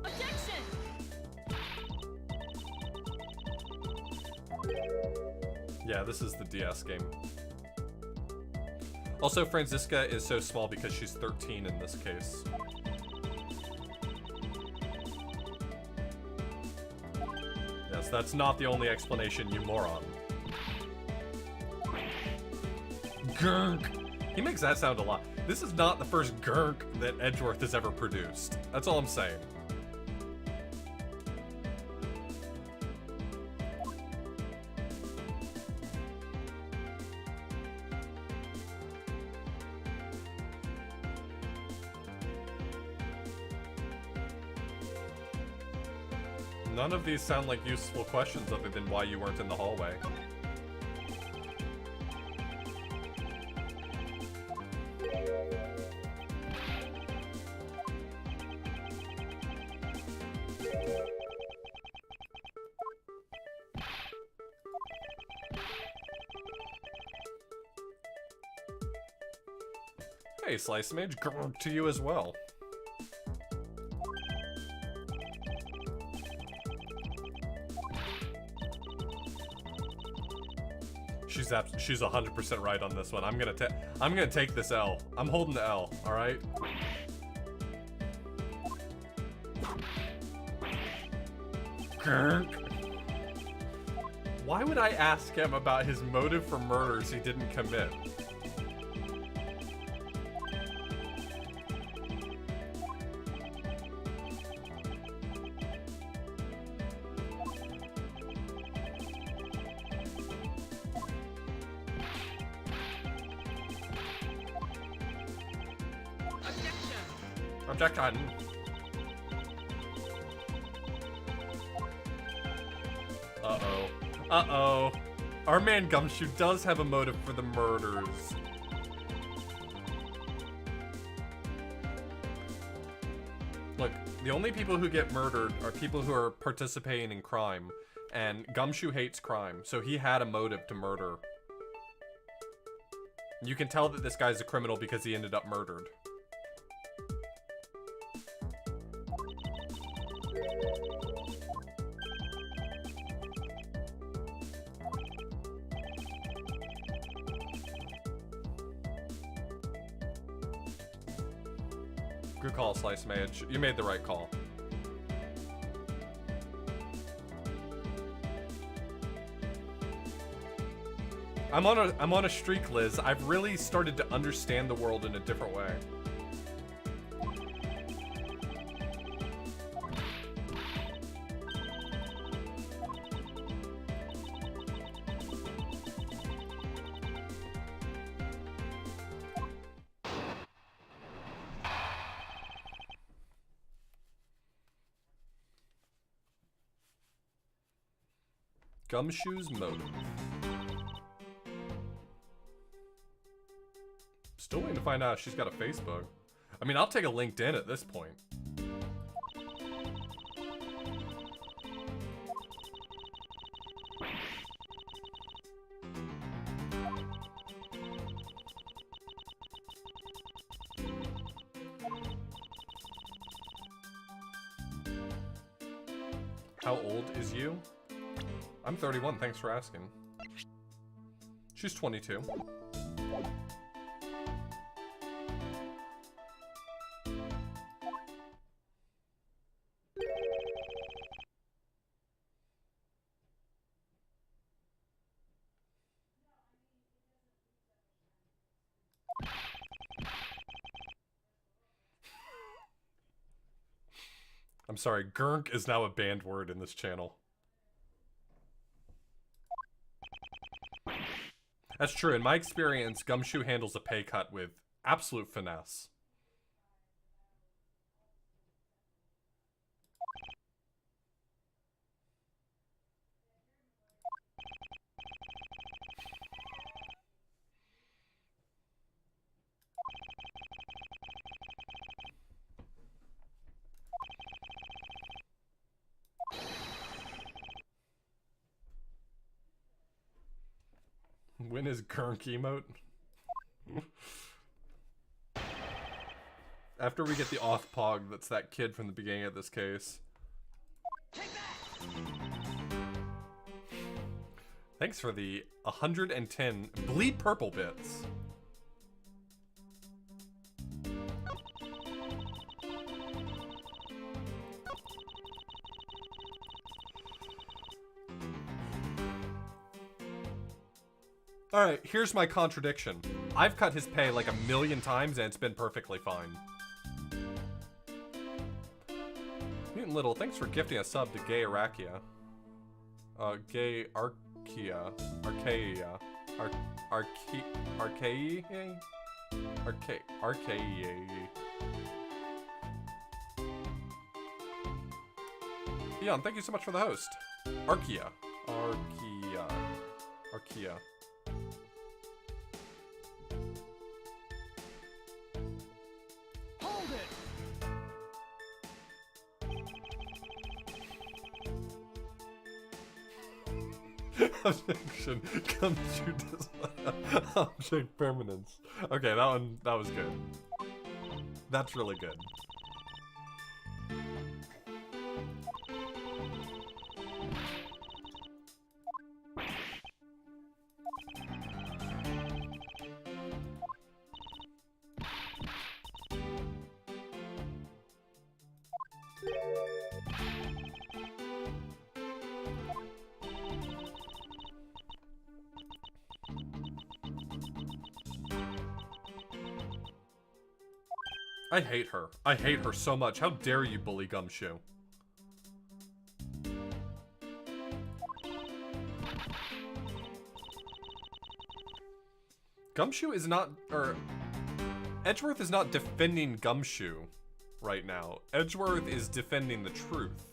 Objection. Yeah, this is the DS game. Also, Franziska is so small because she's 13 in this case. Yes, that's not the only explanation, you moron. Gurk! He makes that sound a lot. This is not the first gurk that Edgeworth has ever produced. That's all I'm saying. None of these sound like useful questions other than why you weren't in the hallway. Hey, Slice Mage, grr to you as well. She's 100% right on this one. I'm gonna take this L. I'm holding the L. All right. Grr. Why would I ask him about his motive for murders he didn't commit? Objection. Uh-oh. Uh-oh. Our man Gumshoe does have a motive for the murders. Look, the only people who get murdered are people who are participating in crime, and Gumshoe hates crime, so he had a motive to murder. You can tell that this guy's a criminal because he ended up murdered. Good call, Slice Mage. You made the right call. I'm on a streak, Liz. I've really started to understand the world in a different way. Gumshoe's motive. Still waiting to find out if she's got a Facebook. I mean, I'll take a LinkedIn at this point. How old is you? I'm 31, thanks for asking. She's 22. I'm sorry, Gurk is now a banned word in this channel. That's true. In my experience, Gumshoe handles a pay cut with absolute finesse. When is Gurk emote? After we get the Auth Pog, that's that kid from the beginning of this case. Thanks for the 110 bleed purple bits. Alright, here's my contradiction. I've cut his pay like 1,000,000 times and it's been perfectly fine. Mutant Little, thanks for gifting a sub to Gay Arakia. Gay Archaea. Archaea. Archaea? Archaea. Eon, thank you so much for the host. Archaea. Archaea. Archaea. Hold it! Objection. Gumshoe does object permanence. Okay, that was good. That's really good. I hate her. I hate her so much. How dare you bully Gumshoe? Gumshoe is not, or Edgeworth is not defending Gumshoe right now. Edgeworth is defending the truth.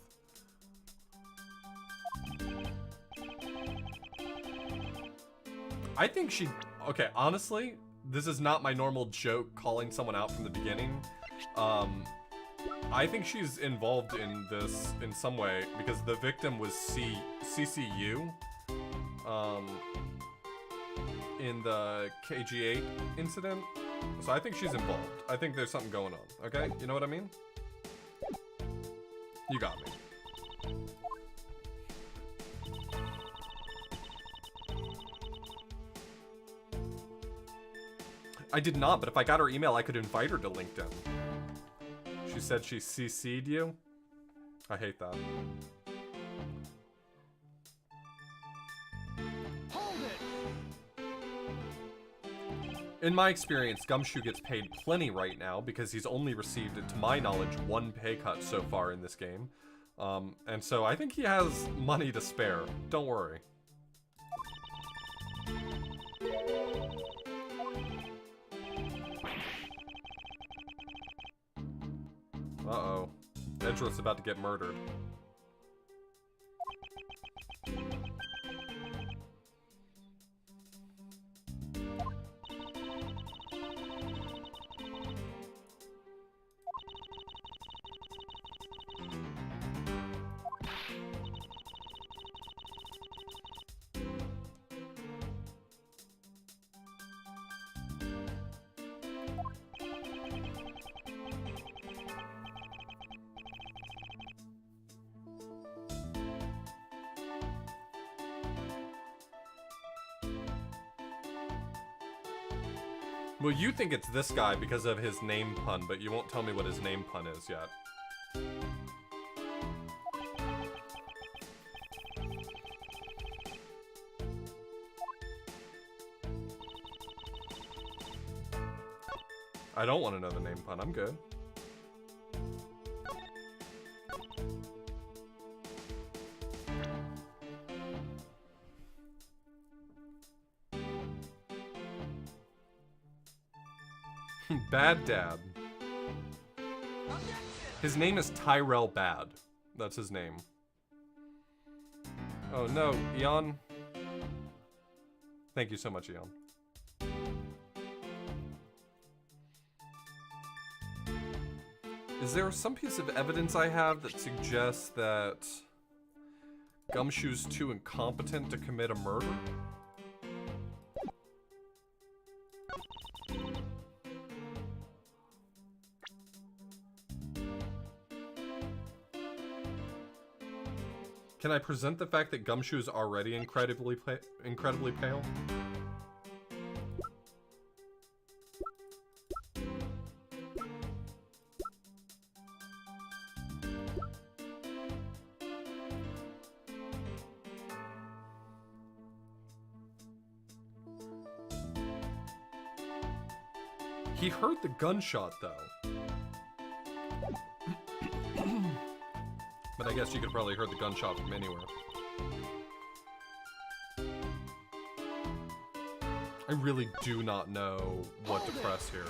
I think she, okay, honestly, this is not my normal joke calling someone out from the beginning. I think she's involved in this in some way because the victim was CCU in the KG8 incident. So I think she's involved. I think there's something going on, okay? You know what I mean? You got me. I did not, but if I got her email, I could invite her to LinkedIn. She said she CC'd you? I hate that. Hold it! In my experience, Gumshoe gets paid plenty right now because he's only received, to my knowledge, 1 pay cut so far in this game. And so I think he has money to spare. Don't worry. Uh-oh. Edgeworth's about to get murdered. Well, you think it's this guy because of his name pun, but you won't tell me what his name pun is yet. I don't want to know the name pun. I'm good. Bad Dad. His name is Tyrell Bad. That's his name. Oh no, Eon. Thank you so much, Eon. Is there some piece of evidence I have that suggests that Gumshoe's too incompetent to commit a murder? Can I present the fact that Gumshoe is already incredibly pale? He heard the gunshot, though. But I guess you could probably heard the gunshot from anywhere. I really do not know what to press here.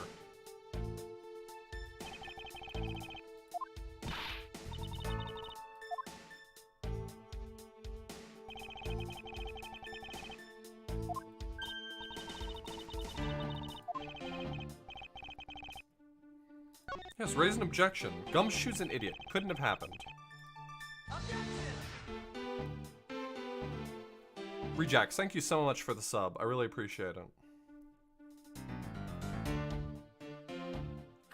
Yes, raise an objection. Gumshoe's an idiot. Couldn't have happened. Rejax, thank you so much for the sub. I really appreciate it.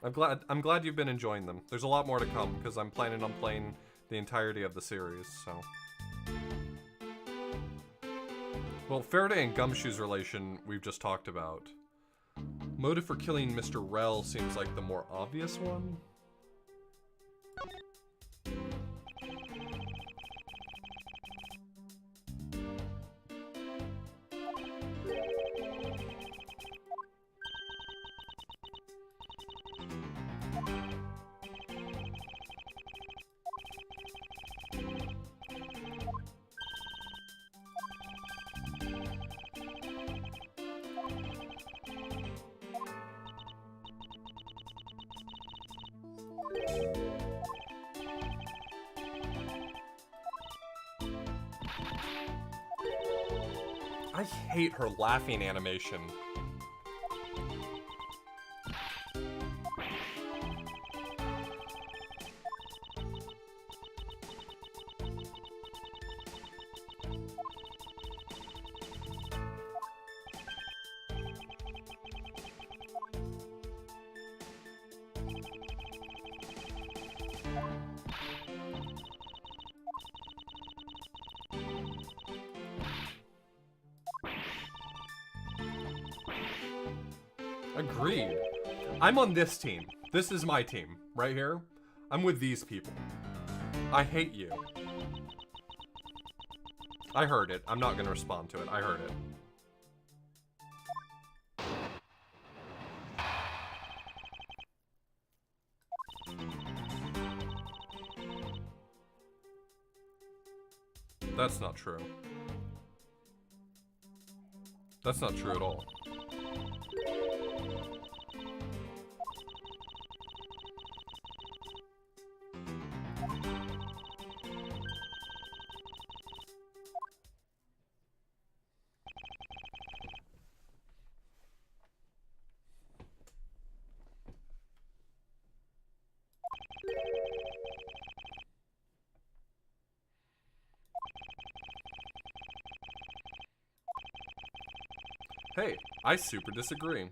I'm glad you've been enjoying them. There's a lot more to come because I'm planning on playing the entirety of the series, so. Well, Faraday and Gumshoe's relation we've just talked about. Motive for killing Mr. Rel seems like the more obvious one. I hate her laughing animation. Agreed. I'm on this team. This is my team, right here. I'm with these people. I hate you. I heard it. I'm not gonna respond to it. I heard it. That's not true. That's not true at all. Hey, I super disagree.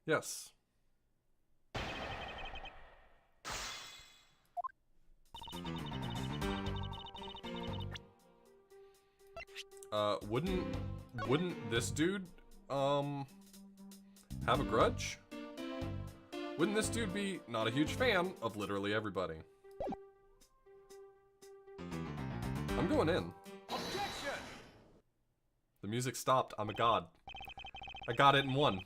Yes. Wouldn't this dude, have a grudge? Wouldn't this dude be not a huge fan of literally everybody? I'm going in. Objection! The music stopped. I'm a god. I got it in one.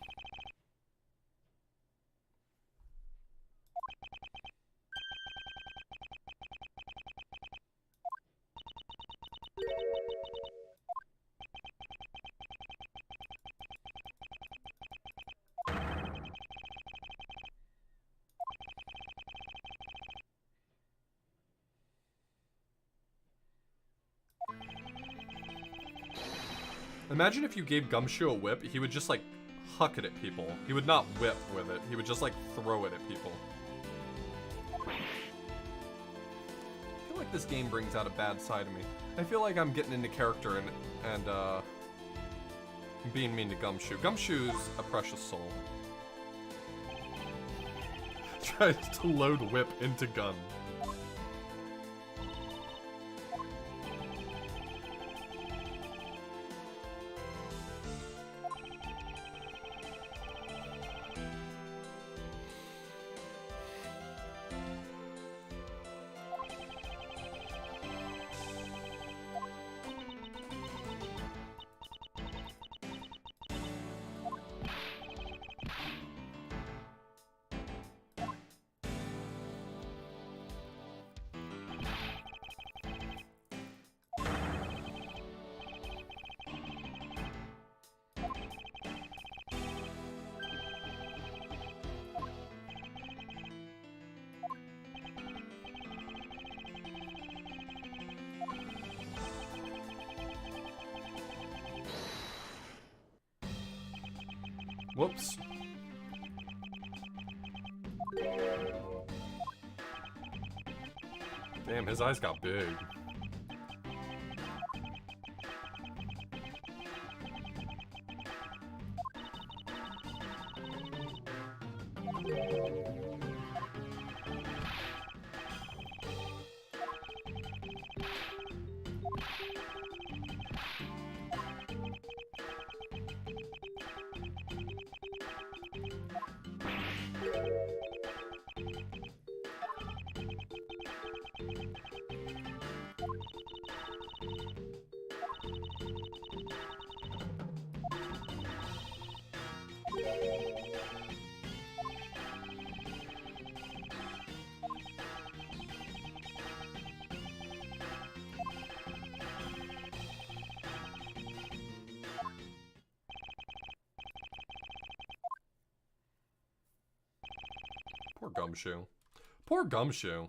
Imagine if you gave Gumshoe a whip, he would just like huck it at people. He would not whip with it. He would just like throw it at people. I feel like this game brings out a bad side of me. I feel like I'm getting into character and being mean to Gumshoe. Gumshoe's a precious soul. Tries to load whip into gun. Whoops. Damn, his eyes got big. Poor Gumshoe. Poor Gumshoe.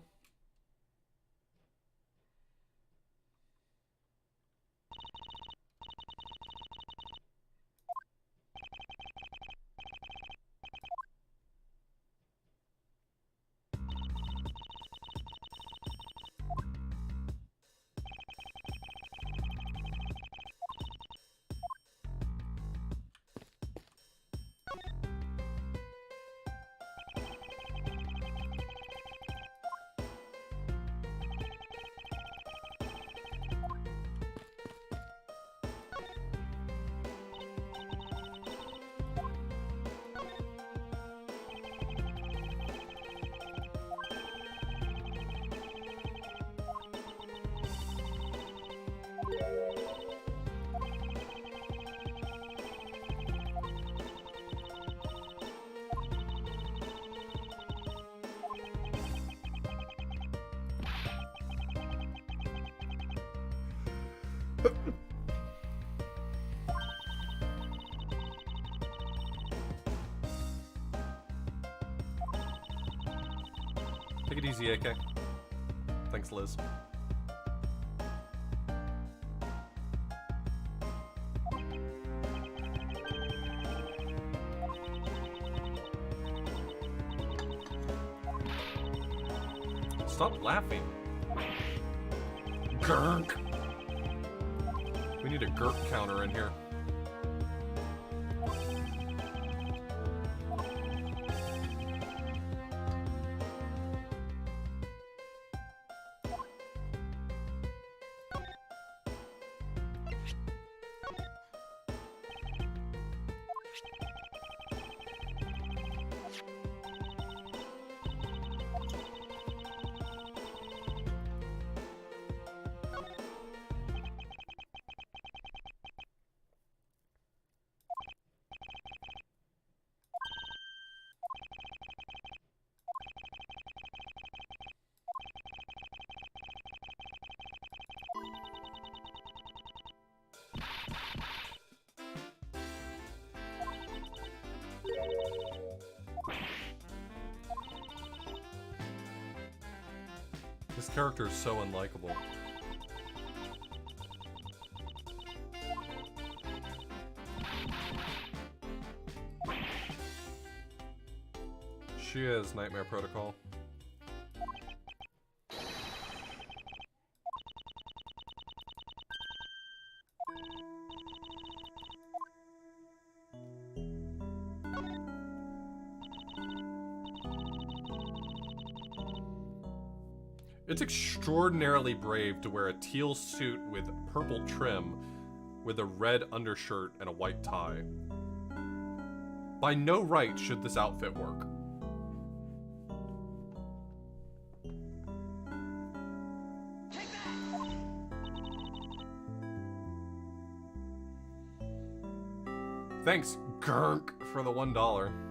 Take it easy, AK. Thanks, Liz. Stop laughing. Gurk. We need a gurk counter in here. This character is so unlikable. She is Nightmare Protocol. It's extraordinarily brave to wear a teal suit with purple trim with a red undershirt and a white tie. By no right should this outfit work. Thanks, Gurk, for the $1.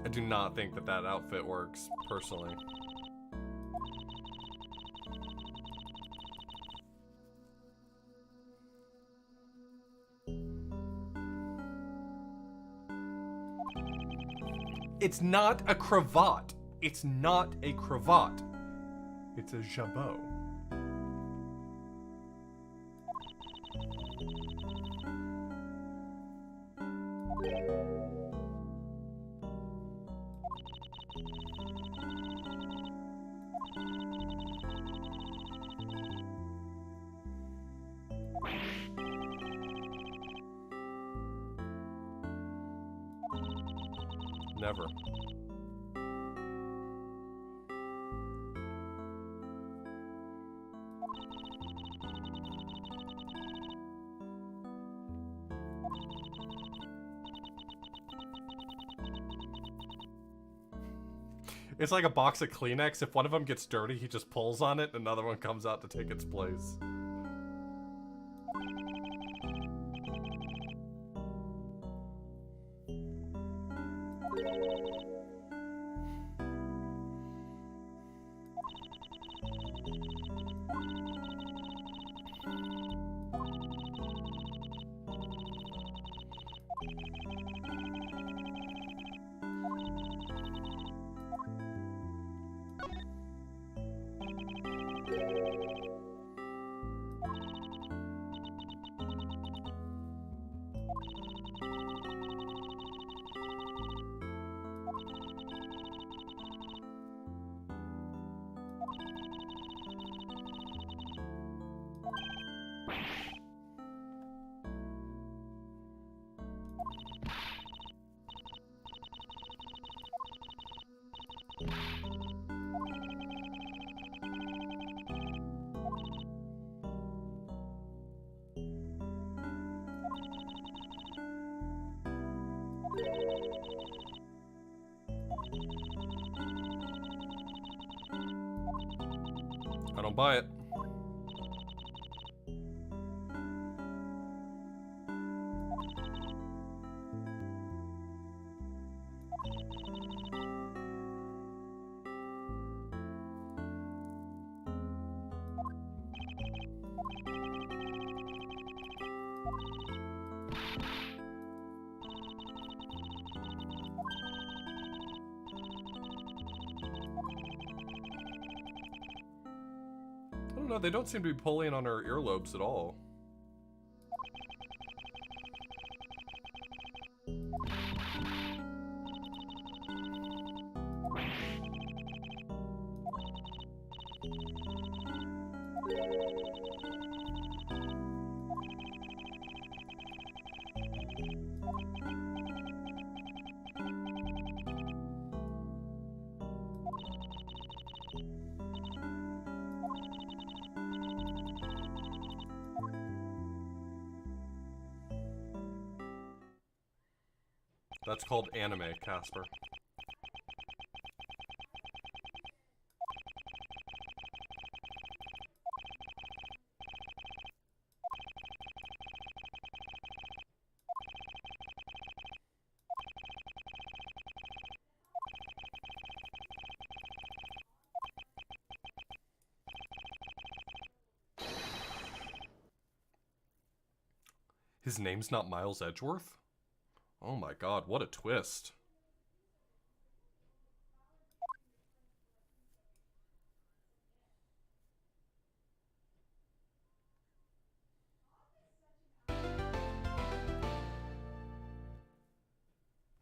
I do not think that that outfit works, personally. It's not a cravat. It's not a cravat. It's a jabot. Never. It's like a box of Kleenex. If one of them gets dirty, he just pulls on it, and another one comes out to take its place. I don't buy it. I don't know, they don't seem to be pulling on her earlobes at all. That's called anime, Casper. His name's not Miles Edgeworth? Oh my god, what a twist.